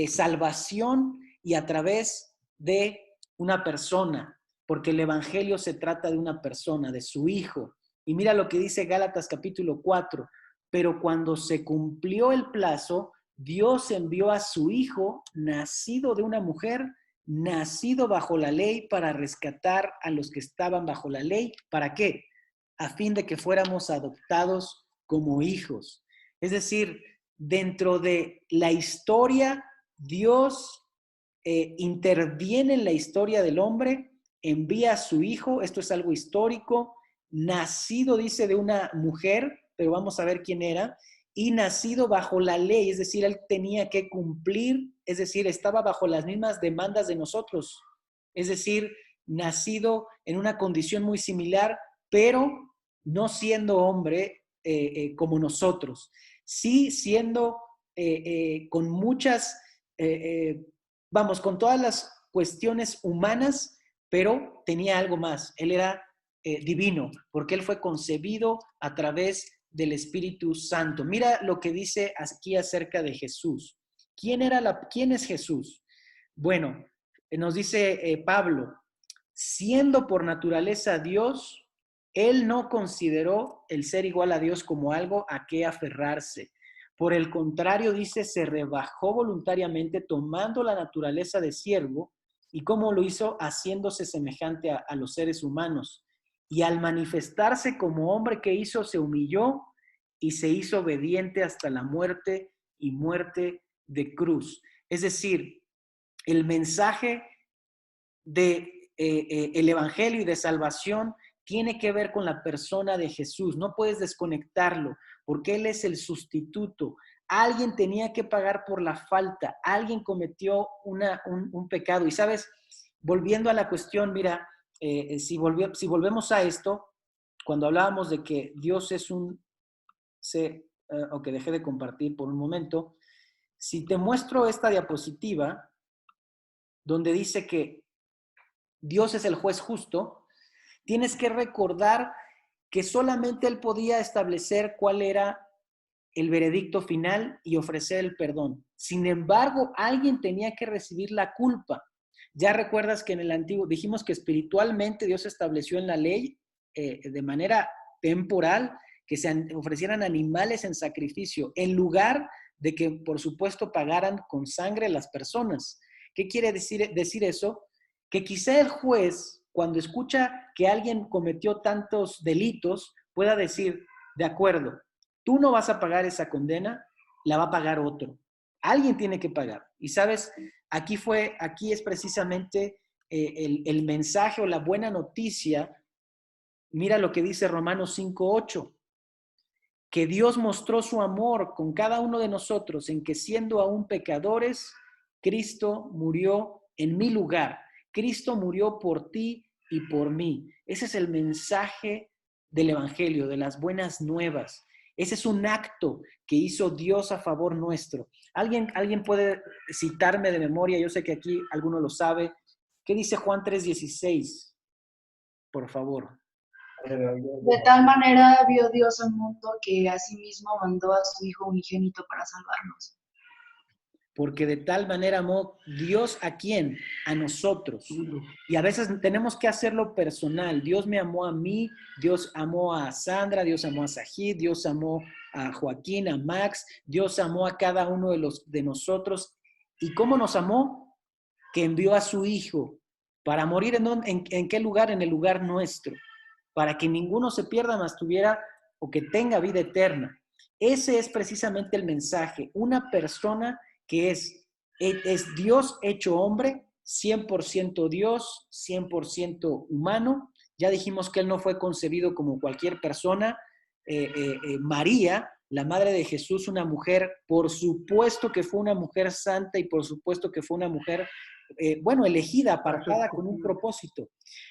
salvación, y a través de una persona, porque el Evangelio se trata de una persona, de su Hijo. Y mira lo que dice Gálatas capítulo 4, pero cuando se cumplió el plazo, Dios envió a su Hijo, nacido de una mujer, nacido bajo la ley, para rescatar a los que estaban bajo la ley. ¿Para qué? A fin de que fuéramos adoptados como hijos. Es decir, dentro de la historia, Dios interviene en la historia del hombre, envía a su Hijo, esto es algo histórico, nacido, dice, de una mujer, pero vamos a ver quién era, y nacido bajo la ley, es decir, él tenía que cumplir, es decir, estaba bajo las mismas demandas de nosotros, es decir, nacido en una condición muy similar, pero no siendo hombre como nosotros, sí siendo con muchas, con todas las cuestiones humanas, pero tenía algo más. Él era divino, porque él fue concebido a través del Espíritu Santo. Mira lo que dice aquí acerca de Jesús. ¿Quién es Jesús? Bueno, nos dice Pablo, siendo por naturaleza Dios, él no consideró el ser igual a Dios como algo a qué aferrarse. Por el contrario, dice, se rebajó voluntariamente tomando la naturaleza de siervo. ¿Y cómo lo hizo? Haciéndose semejante a los seres humanos. Y al manifestarse como hombre, ¿qué hizo? Se humilló y se hizo obediente hasta la muerte y muerte de cruz. Es decir, el mensaje de el evangelio y de salvación tiene que ver con la persona de Jesús. No puedes desconectarlo porque Él es el sustituto. Alguien tenía que pagar por la falta. Alguien cometió un pecado. Y sabes, volviendo a la cuestión, mira, si volvemos a esto, cuando hablábamos de que Dios es un ser, ok, dejé de compartir por un momento. Si te muestro esta diapositiva, donde dice que Dios es el juez justo, tienes que recordar que solamente Él podía establecer cuál era el veredicto final y ofrecer el perdón. Sin embargo, alguien tenía que recibir la culpa. Ya recuerdas que en el antiguo dijimos que espiritualmente Dios estableció en la ley de manera temporal que se ofrecieran animales en sacrificio en lugar de que, por supuesto, pagaran con sangre las personas. ¿Qué quiere decir eso? Que quizá el juez, cuando escucha que alguien cometió tantos delitos, pueda decir, de acuerdo, tú no vas a pagar esa condena, la va a pagar otro. Alguien tiene que pagar. Y sabes, aquí es precisamente el mensaje o la buena noticia. Mira lo que dice Romanos 5:8, que Dios mostró su amor con cada uno de nosotros en que siendo aún pecadores, Cristo murió en mi lugar. Cristo murió por ti y por mí. Ese es el mensaje del evangelio, de las buenas nuevas. Ese es un acto que hizo Dios a favor nuestro. ¿Alguien puede citarme de memoria? Yo sé que aquí alguno lo sabe. ¿Qué dice Juan 3:16? Por favor. De tal manera vio Dios al mundo que asimismo mandó a su Hijo unigénito para salvarnos. Porque de tal manera amó Dios ¿a quién? A nosotros. Y a veces tenemos que hacerlo personal. Dios me amó a mí, Dios amó a Sandra, Dios amó a Sajid, Dios amó a Joaquín, a Max, Dios amó a cada uno de nosotros. ¿Y cómo nos amó? Que envió a su Hijo para morir ¿en qué lugar? En el lugar nuestro. Para que ninguno se pierda, mas tuviera o que tenga vida eterna. Ese es precisamente el mensaje. Una persona que es Dios hecho hombre, 100% Dios, 100% humano. Ya dijimos que Él no fue concebido como cualquier persona. María, la madre de Jesús, una mujer, por supuesto que fue una mujer santa y por supuesto que fue una mujer, elegida, apartada con un propósito.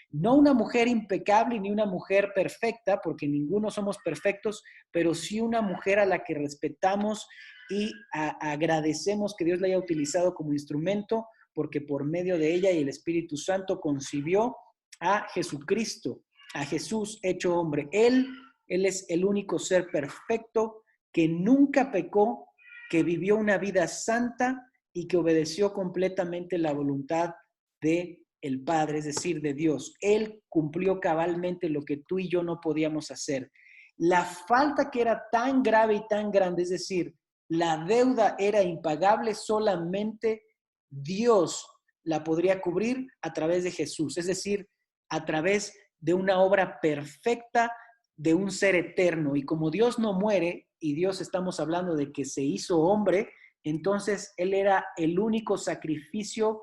No una mujer impecable ni una mujer perfecta, porque ninguno somos perfectos, pero sí una mujer a la que respetamos y agradecemos que Dios la haya utilizado como instrumento, porque por medio de ella y el Espíritu Santo concibió a Jesucristo, a Jesús hecho hombre. Él es el único ser perfecto que nunca pecó, que vivió una vida santa y que obedeció completamente la voluntad de el Padre, es decir, de Dios. Él cumplió cabalmente lo que tú y yo no podíamos hacer. La falta que era tan grave y tan grande, es decir, la deuda era impagable, solamente Dios la podría cubrir a través de Jesús, es decir, a través de una obra perfecta de un ser eterno. Y como Dios no muere, y Dios estamos hablando de que se hizo hombre, entonces Él era el único sacrificio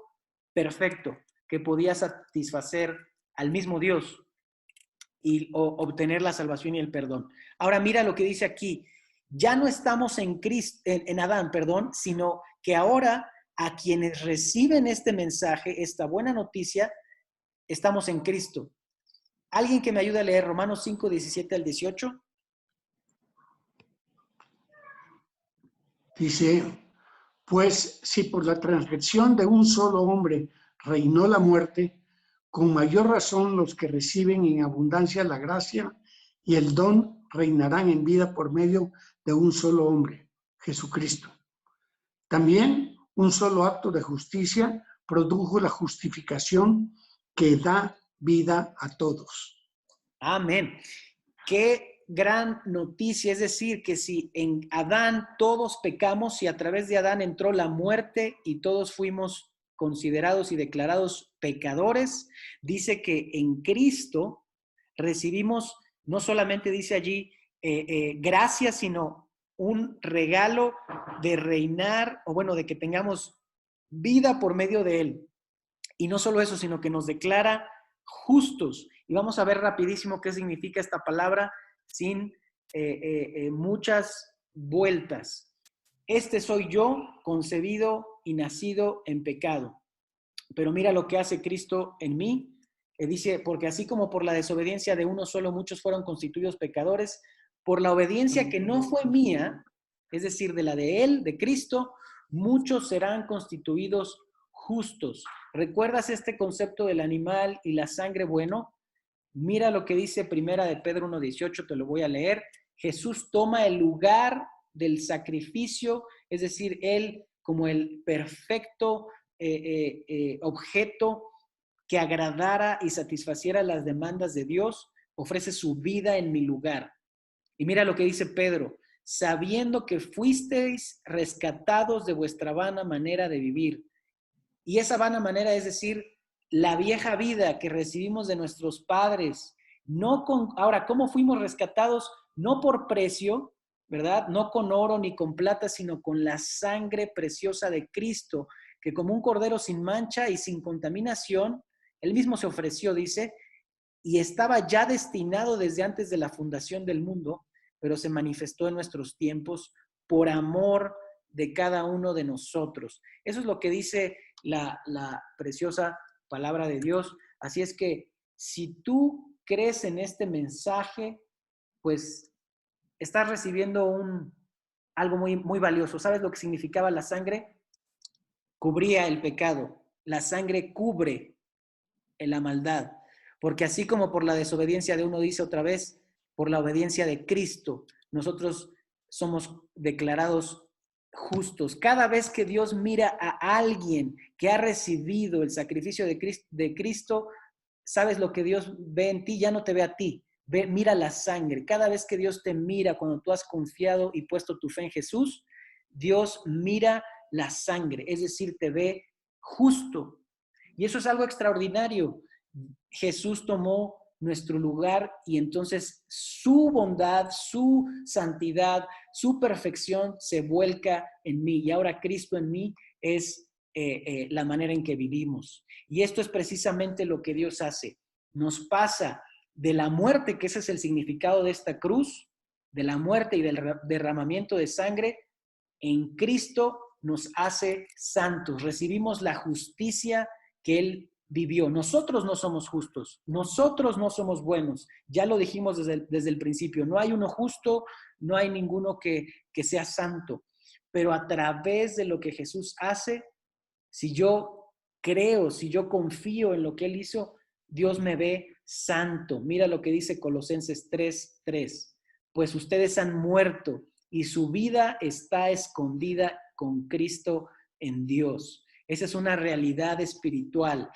perfecto que podía satisfacer al mismo Dios y obtener la salvación y el perdón. Ahora mira lo que dice aquí. Ya no estamos en Adán, sino que ahora a quienes reciben este mensaje, esta buena noticia, estamos en Cristo. ¿Alguien que me ayude a leer Romanos 5, 17 al 18? Dice, pues si por la transgresión de un solo hombre reinó la muerte, con mayor razón los que reciben en abundancia la gracia y el don reinarán en vida por medio de un solo hombre, Jesucristo. También un solo acto de justicia produjo la justificación que da vida a todos. Amén. Qué gran noticia, es decir, que si en Adán todos pecamos, si a través de Adán entró la muerte y todos fuimos considerados y declarados pecadores, dice que en Cristo recibimos, no solamente dice allí gracia, sino un regalo de reinar, o bueno, de que tengamos vida por medio de Él. Y no solo eso, sino que nos declara justos. Y vamos a ver rapidísimo qué significa esta palabra sin muchas vueltas. Este soy yo, concebido y nacido en pecado. Pero mira lo que hace Cristo en mí. Dice, porque así como por la desobediencia de uno solo muchos fueron constituidos pecadores, por la obediencia que no fue mía, es decir, de la de Él, de Cristo, muchos serán constituidos justos. ¿Recuerdas este concepto del animal y la sangre? Bueno, mira lo que dice Primera de Pedro 1:18, te lo voy a leer. Jesús toma el lugar del sacrificio, es decir, Él como el perfecto objeto que agradara y satisfaciera las demandas de Dios, ofrece su vida en mi lugar. Y mira lo que dice Pedro, sabiendo que fuisteis rescatados de vuestra vana manera de vivir. Y esa vana manera, es decir, la vieja vida que recibimos de nuestros padres. Ahora, ¿cómo fuimos rescatados? No por precio, ¿verdad? No con oro ni con plata, sino con la sangre preciosa de Cristo, que como un cordero sin mancha y sin contaminación, Él mismo se ofreció, dice, y estaba ya destinado desde antes de la fundación del mundo, pero se manifestó en nuestros tiempos por amor de cada uno de nosotros. Eso es lo que dice la preciosa palabra de Dios. Así es que si tú crees en este mensaje, pues estás recibiendo algo muy, muy valioso. ¿Sabes lo que significaba la sangre? Cubría el pecado. La sangre cubre la maldad. Porque así como por la desobediencia de uno, dice otra vez, por la obediencia de Cristo, nosotros somos declarados justos. Cada vez que Dios mira a alguien que ha recibido el sacrificio de Cristo, ¿sabes lo que Dios ve en ti? Ya no te ve a ti, mira la sangre. Cada vez que Dios te mira, cuando tú has confiado y puesto tu fe en Jesús, Dios mira la sangre, es decir, te ve justo. Y eso es algo extraordinario. Jesús tomó nuestro lugar y entonces su bondad, su santidad, su perfección se vuelca en mí. Y ahora Cristo en mí es la manera en que vivimos. Y esto es precisamente lo que Dios hace. Nos pasa de la muerte, que ese es el significado de esta cruz, de la muerte y del derramamiento de sangre, en Cristo nos hace santos. Recibimos la justicia que Él vivió. Nosotros no somos justos, nosotros no somos buenos. Ya lo dijimos desde el principio, no hay uno justo, no hay ninguno que sea santo. Pero a través de lo que Jesús hace, si yo creo, si yo confío en lo que Él hizo, Dios me ve santo. Mira lo que dice Colosenses 3:3. Pues ustedes han muerto y su vida está escondida con Cristo en Dios. Esa es una realidad espiritual.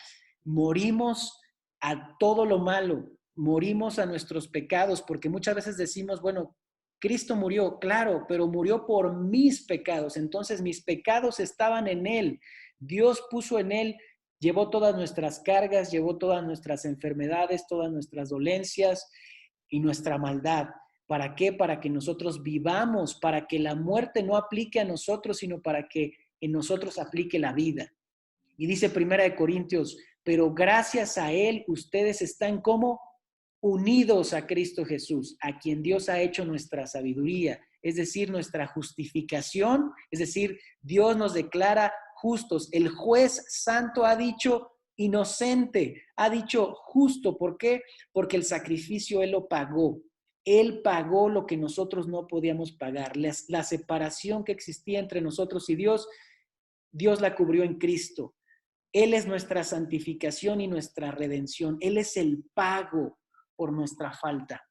Morimos a todo lo malo, morimos a nuestros pecados, porque muchas veces decimos, bueno, Cristo murió, claro, pero murió por mis pecados. Entonces mis pecados estaban en Él. Dios puso en Él, llevó todas nuestras cargas, llevó todas nuestras enfermedades, todas nuestras dolencias y nuestra maldad. ¿Para qué? Para que nosotros vivamos, para que la muerte no aplique a nosotros, sino para que en nosotros aplique la vida. Y dice 1 Corintios, pero gracias a Él ustedes están como unidos a Cristo Jesús, a quien Dios ha hecho nuestra sabiduría, es decir, nuestra justificación, es decir, Dios nos declara justos. El juez santo ha dicho inocente, ha dicho justo. ¿Por qué? Porque el sacrificio Él lo pagó. Él pagó lo que nosotros no podíamos pagar. La separación que existía entre nosotros y Dios, Dios la cubrió en Cristo. Él es nuestra santificación y nuestra redención. Él es el pago por nuestra falta.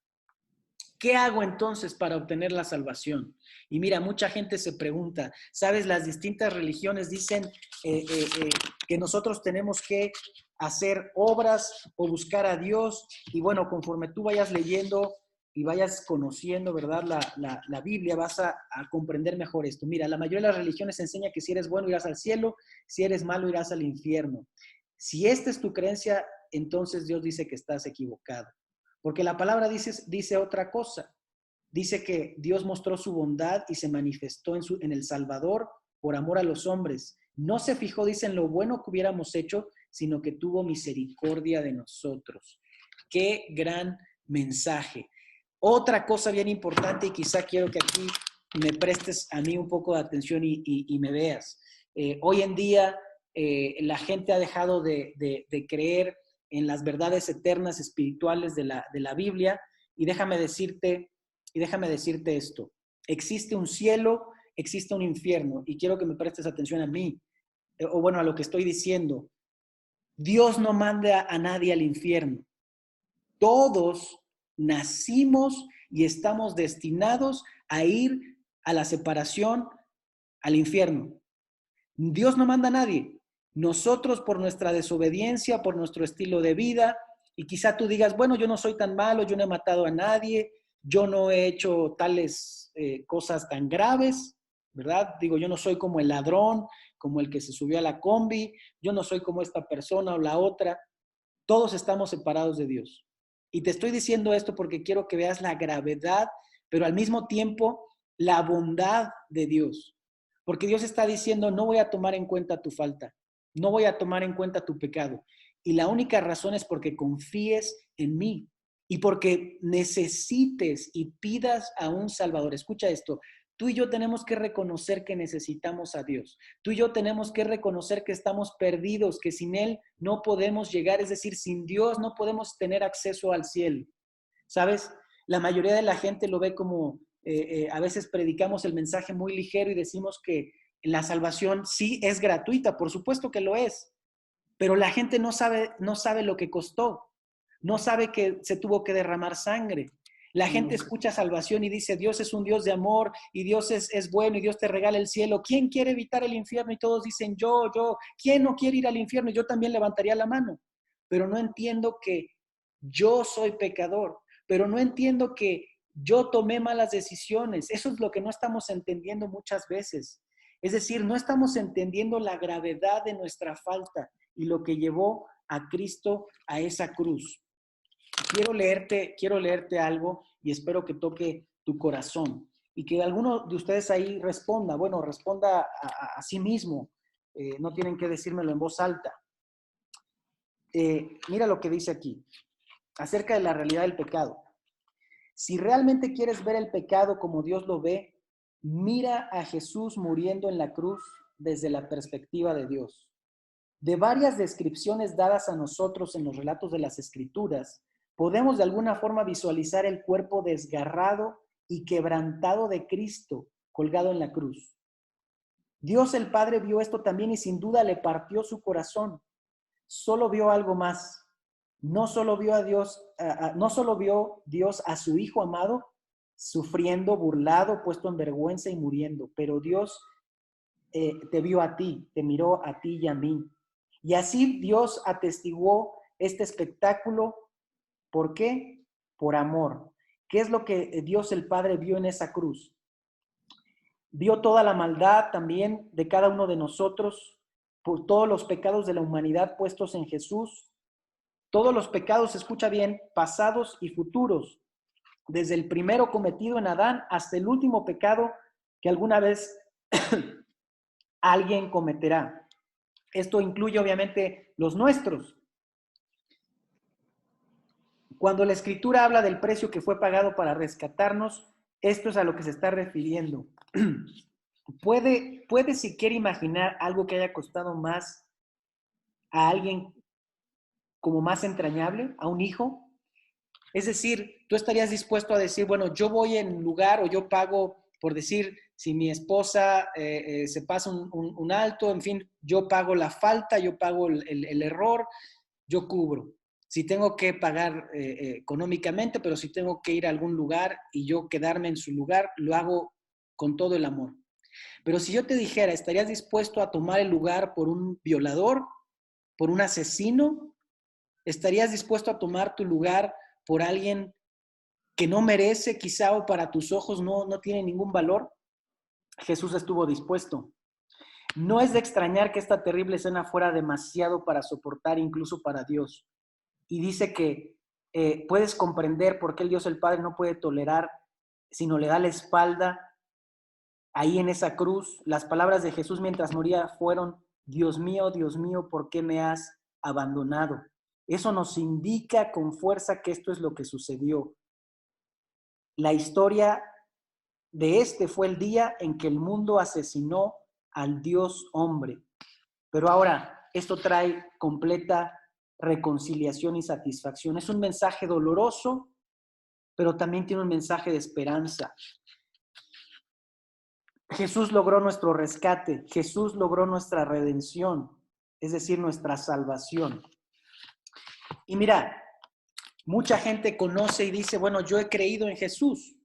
¿Qué hago entonces para obtener la salvación? Y mira, mucha gente se pregunta, ¿sabes? Las distintas religiones dicen que nosotros tenemos que hacer obras o buscar a Dios. Y bueno, conforme tú vayas leyendo y vayas conociendo, ¿verdad?, la Biblia, vas a comprender mejor esto. Mira, la mayoría de las religiones enseña que si eres bueno irás al cielo, si eres malo irás al infierno. Si esta es tu creencia, entonces Dios dice que estás equivocado. Porque la palabra dice otra cosa. Dice que Dios mostró su bondad y se manifestó en el Salvador por amor a los hombres. No se fijó, dice, en lo bueno que hubiéramos hecho, sino que tuvo misericordia de nosotros. ¡Qué gran mensaje! Otra cosa bien importante, y quizá quiero que aquí me prestes a mí un poco de atención y me veas. Hoy en día la gente ha dejado de creer en las verdades eternas espirituales de la Biblia, y déjame decirte esto. Existe un cielo, existe un infierno, y quiero que me prestes atención a mí, o bueno, a lo que estoy diciendo. Dios no manda a nadie al infierno. Todos nacimos y estamos destinados a ir a la separación, al infierno. Dios no manda a nadie. Nosotros, por nuestra desobediencia, por nuestro estilo de vida, y quizá tú digas, bueno, yo no soy tan malo, yo no he matado a nadie, yo no he hecho tales cosas tan graves, ¿verdad? Digo, yo no soy como el ladrón, como el que se subió a la combi, yo no soy como esta persona o la otra. Todos estamos separados de Dios. Y te estoy diciendo esto porque quiero que veas la gravedad, pero al mismo tiempo la bondad de Dios. Porque Dios está diciendo, no voy a tomar en cuenta tu falta, no voy a tomar en cuenta tu pecado. Y la única razón es porque confíes en mí y porque necesites y pidas a un Salvador. Escucha esto. Tú y yo tenemos que reconocer que necesitamos a Dios. Tú y yo tenemos que reconocer que estamos perdidos, que sin Él no podemos llegar, es decir, sin Dios no podemos tener acceso al cielo. ¿Sabes? La mayoría de la gente lo ve como, a veces predicamos el mensaje muy ligero y decimos que la salvación sí es gratuita, por supuesto que lo es, pero la gente no sabe lo que costó, no sabe que se tuvo que derramar sangre. La gente escucha salvación y dice, Dios es un Dios de amor y Dios es bueno y Dios te regala el cielo. ¿Quién quiere evitar el infierno? Y todos dicen, yo. ¿Quién no quiere ir al infierno? Y yo también levantaría la mano. Pero no entiendo que yo soy pecador, pero no entiendo que yo tomé malas decisiones. Eso es lo que no estamos entendiendo muchas veces. Es decir, no estamos entendiendo la gravedad de nuestra falta y lo que llevó a Cristo a esa cruz. Quiero leerte algo y espero que toque tu corazón y que alguno de ustedes ahí responda. Bueno, responda a sí mismo. No tienen que decírmelo en voz alta. Mira lo que dice aquí acerca de la realidad del pecado. Si realmente quieres ver el pecado como Dios lo ve, mira a Jesús muriendo en la cruz desde la perspectiva de Dios. De varias descripciones dadas a nosotros en los relatos de las Escrituras, podemos de alguna forma visualizar el cuerpo desgarrado y quebrantado de Cristo colgado en la cruz. Dios el Padre vio esto también y sin duda le partió su corazón. Solo vio algo más. No solo vio Dios a su Hijo amado sufriendo, burlado, puesto en vergüenza y muriendo, pero Dios te vio a ti, te miró a ti y a mí. Y así Dios atestiguó este espectáculo. ¿Por qué? Por amor. ¿Qué es lo que Dios el Padre vio en esa cruz? Vio toda la maldad también de cada uno de nosotros, por todos los pecados de la humanidad puestos en Jesús. Todos los pecados, escucha bien, pasados y futuros, desde el primero cometido en Adán hasta el último pecado que alguna vez alguien cometerá. Esto incluye obviamente los nuestros. Cuando la Escritura habla del precio que fue pagado para rescatarnos, esto es a lo que se está refiriendo. ¿Puede siquiera imaginar algo que haya costado más a alguien como más entrañable, a un hijo? Es decir, tú estarías dispuesto a decir, bueno, yo voy en lugar o yo pago, por decir, si mi esposa se pasa un alto, en fin, yo pago la falta, yo pago el error, yo cubro. Si tengo que pagar económicamente, pero si tengo que ir a algún lugar y yo quedarme en su lugar, lo hago con todo el amor. Pero si yo te dijera, ¿estarías dispuesto a tomar el lugar por un violador, por un asesino? ¿Estarías dispuesto a tomar tu lugar por alguien que no merece quizá o para tus ojos no tiene ningún valor, Jesús estuvo dispuesto. No es de extrañar que esta terrible escena fuera demasiado para soportar, incluso para Dios. Y dice que puedes comprender por qué el Dios el Padre no puede tolerar, sino le da la espalda. Ahí en esa cruz, las palabras de Jesús mientras moría fueron: Dios mío, ¿por qué me has abandonado? Eso nos indica con fuerza que esto es lo que sucedió. La historia de este fue el día en que el mundo asesinó al Dios hombre. Pero ahora, esto trae completa reconciliación y satisfacción. Es un mensaje doloroso, pero también tiene un mensaje de esperanza. Jesús logró nuestro rescate, Jesús logró nuestra redención, es decir, nuestra salvación. Y mira, mucha gente conoce y dice, bueno, yo he creído en Jesús,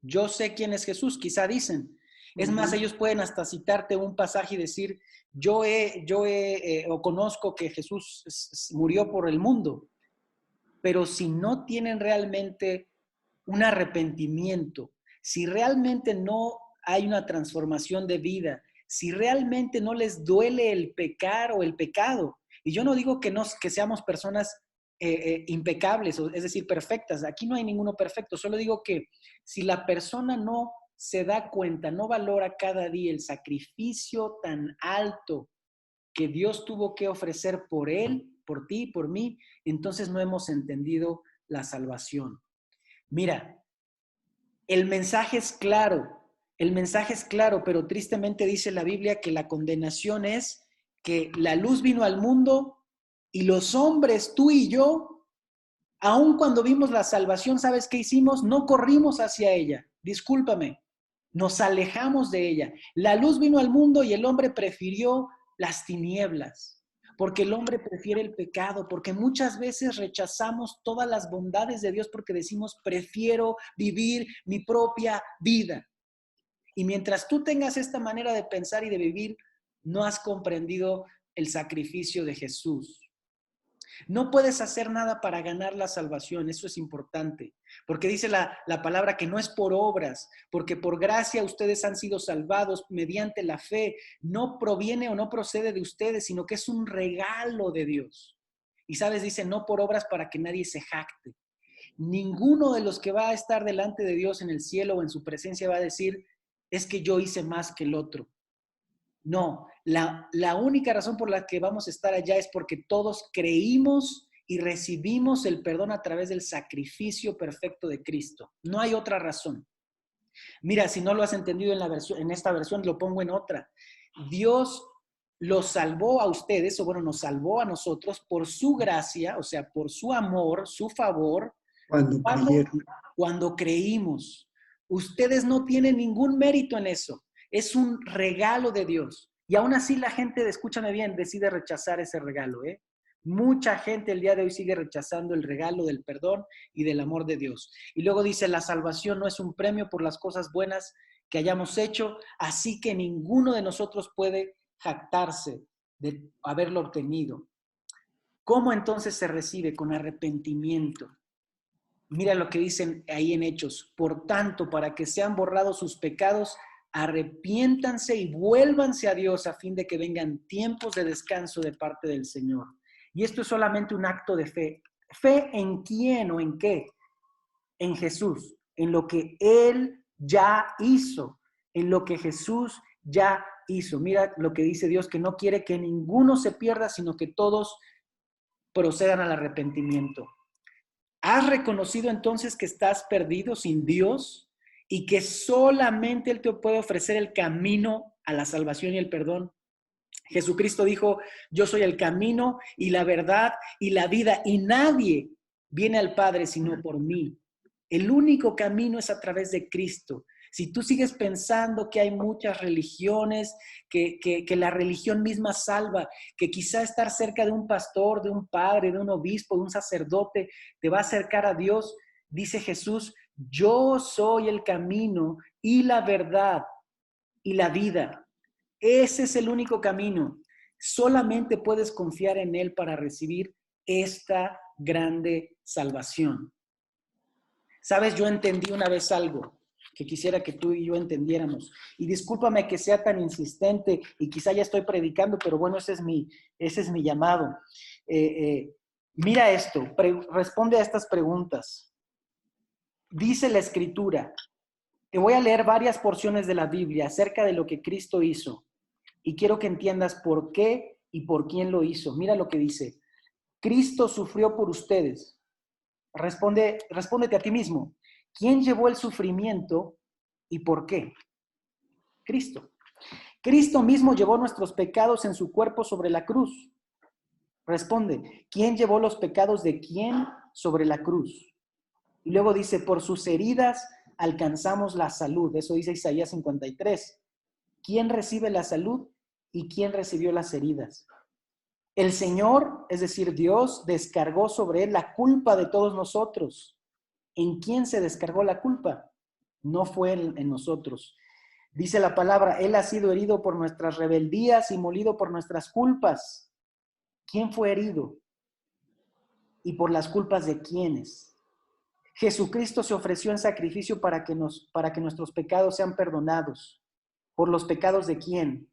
yo sé quién es Jesús, quizá dicen. Es más, ellos pueden hasta citarte un pasaje y decir, yo conozco que Jesús murió por el mundo, pero si no tienen realmente un arrepentimiento, si realmente no hay una transformación de vida, si realmente no les duele el pecar o el pecado, y yo no digo que seamos personas impecables, es decir, perfectas, aquí no hay ninguno perfecto, solo digo que si la persona no se da cuenta, no valora cada día el sacrificio tan alto que Dios tuvo que ofrecer por él, por ti, por mí, entonces no hemos entendido la salvación. Mira, el mensaje es claro, pero tristemente dice la Biblia que la condenación es que la luz vino al mundo y los hombres, tú y yo, aun cuando vimos la salvación, ¿sabes qué hicimos? No corrimos hacia ella, discúlpame, nos alejamos de ella. La luz vino al mundo y el hombre prefirió las tinieblas, porque el hombre prefiere el pecado, porque muchas veces rechazamos todas las bondades de Dios porque decimos, prefiero vivir mi propia vida. Y mientras tú tengas esta manera de pensar y de vivir, no has comprendido el sacrificio de Jesús. No puedes hacer nada para ganar la salvación, eso es importante, porque dice la palabra que no es por obras, porque por gracia ustedes han sido salvados mediante la fe, no proviene o no procede de ustedes, sino que es un regalo de Dios. Y sabes, dice, no por obras para que nadie se jacte. Ninguno de los que va a estar delante de Dios en el cielo o en su presencia va a decir, es que yo hice más que el otro. No, la única razón por la que vamos a estar allá es porque todos creímos y recibimos el perdón a través del sacrificio perfecto de Cristo. No hay otra razón. Mira, si no lo has entendido en esta versión, lo pongo en otra. Dios los salvó a ustedes, o bueno, nos salvó a nosotros por su gracia, o sea, por su amor, su favor, cuando creímos. Ustedes no tienen ningún mérito en eso. Es un regalo de Dios. Y aún así la gente, escúchame bien, decide rechazar ese regalo. Mucha gente el día de hoy sigue rechazando el regalo del perdón y del amor de Dios. Y luego dice, la salvación no es un premio por las cosas buenas que hayamos hecho, así que ninguno de nosotros puede jactarse de haberlo obtenido. ¿Cómo entonces se recibe? Con arrepentimiento. Mira lo que dicen ahí en Hechos. Por tanto, para que sean borrados sus pecados, arrepiéntanse y vuélvanse a Dios a fin de que vengan tiempos de descanso de parte del Señor. Y esto es solamente un acto de fe. ¿Fe en quién o en qué? En Jesús, en lo que Él ya hizo, en lo que Jesús ya hizo. Mira lo que dice Dios, que no quiere que ninguno se pierda, sino que todos procedan al arrepentimiento. ¿Has reconocido entonces que estás perdido sin Dios y que solamente Él te puede ofrecer el camino a la salvación y el perdón? Jesucristo dijo, yo soy el camino y la verdad y la vida, y nadie viene al Padre sino por mí. El único camino es a través de Cristo. Si tú sigues pensando que hay muchas religiones, que la religión misma salva, que quizá estar cerca de un pastor, de un padre, de un obispo, de un sacerdote, te va a acercar a Dios, dice Jesús, yo soy el camino y la verdad y la vida. Ese es el único camino. Solamente puedes confiar en Él para recibir esta grande salvación. Sabes, yo entendí una vez algo que quisiera que tú y yo entendiéramos. Y discúlpame que sea tan insistente y quizá ya estoy predicando, pero bueno, ese es mi llamado. Mira esto, responde a estas preguntas. Dice la Escritura, te voy a leer varias porciones de la Biblia acerca de lo que Cristo hizo y quiero que entiendas por qué y por quién lo hizo. Mira lo que dice. Cristo sufrió por ustedes. Respóndete a ti mismo. ¿Quién llevó el sufrimiento y por qué? Cristo. Cristo mismo llevó nuestros pecados en su cuerpo sobre la cruz. Responde, ¿quién llevó los pecados de quién sobre la cruz? Y luego dice, por sus heridas alcanzamos la salud. Eso dice Isaías 53. ¿Quién recibe la salud y quién recibió las heridas? El Señor, es decir, Dios, descargó sobre él la culpa de todos nosotros. ¿En quién se descargó la culpa? No fue en nosotros. Dice la palabra, él ha sido herido por nuestras rebeldías y molido por nuestras culpas. ¿Quién fue herido? ¿Y por las culpas de quiénes? Jesucristo se ofreció en sacrificio para que nuestros pecados sean perdonados. ¿Por los pecados de quién?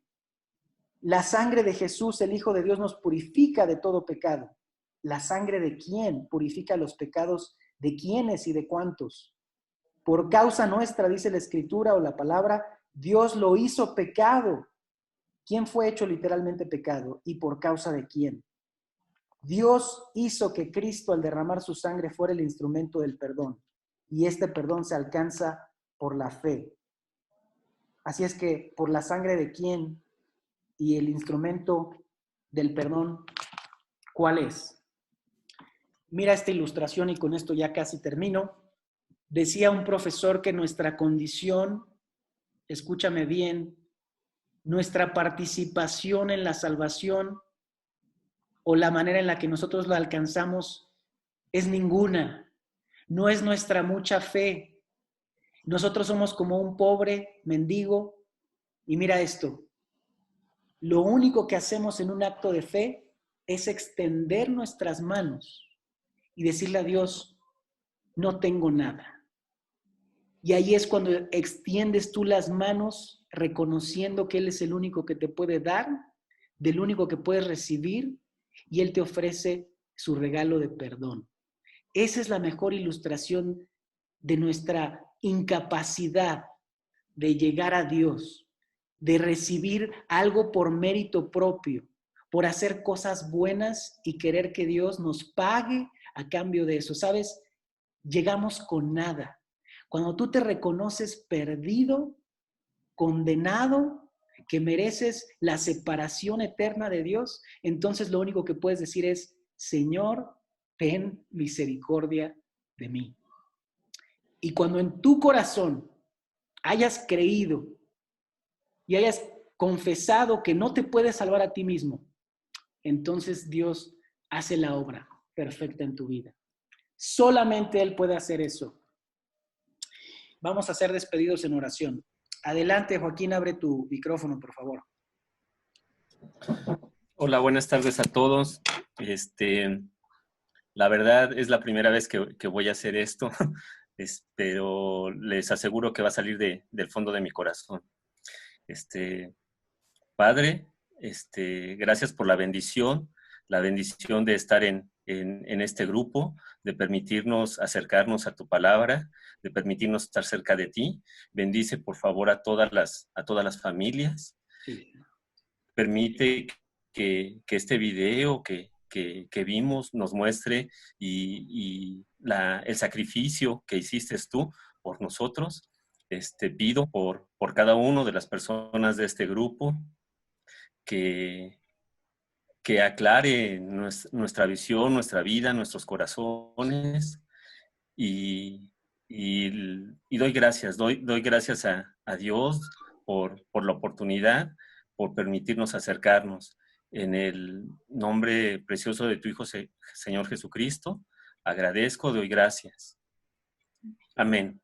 La sangre de Jesús, el Hijo de Dios, nos purifica de todo pecado. ¿La sangre de quién purifica los pecados de quiénes y de cuántos? Por causa nuestra, dice la Escritura o la palabra, Dios lo hizo pecado. ¿Quién fue hecho literalmente pecado? ¿Y por causa de quién? Dios hizo que Cristo, al derramar su sangre, fuera el instrumento del perdón. Y este perdón se alcanza por la fe. Así es que, ¿por la sangre de quién y el instrumento del perdón, cuál es? Mira esta ilustración y con esto ya casi termino. Decía un profesor que nuestra condición, escúchame bien, nuestra participación en la salvación o la manera en la que nosotros la alcanzamos es ninguna. No es nuestra mucha fe. Nosotros somos como un pobre mendigo. Y mira esto, lo único que hacemos en un acto de fe es extender nuestras manos y decirle a Dios, no tengo nada. Y ahí es cuando extiendes tú las manos reconociendo que Él es el único que te puede dar, del único que puedes recibir, y Él te ofrece su regalo de perdón. Esa es la mejor ilustración de nuestra incapacidad de llegar a Dios, de recibir algo por mérito propio, por hacer cosas buenas y querer que Dios nos pague a cambio de eso. ¿Sabes? Llegamos con nada. Cuando tú te reconoces perdido, condenado, que mereces la separación eterna de Dios, entonces lo único que puedes decir es, Señor, ten misericordia de mí. Y cuando en tu corazón hayas creído y hayas confesado que no te puedes salvar a ti mismo, entonces Dios hace la obra perfecta en tu vida. Solamente Él puede hacer eso. Vamos a ser despedidos en oración. Adelante, Joaquín, abre tu micrófono, por favor. Hola, buenas tardes a todos. La verdad es la primera vez que voy a hacer esto, pero les aseguro que va a salir del fondo de mi corazón. Padre, gracias por la bendición de estar en este grupo, de permitirnos acercarnos a tu palabra, de permitirnos estar cerca de ti. Bendice, por favor, a todas las familias. Sí. Permite que este video que vimos nos muestre el sacrificio que hiciste tú por nosotros. Pido por cada uno de las personas de este grupo que aclare nuestra visión, nuestra vida, nuestros corazones y doy gracias a Dios por la oportunidad, por permitirnos acercarnos. En el nombre precioso de tu Hijo, Señor Jesucristo, agradezco, doy gracias. Amén.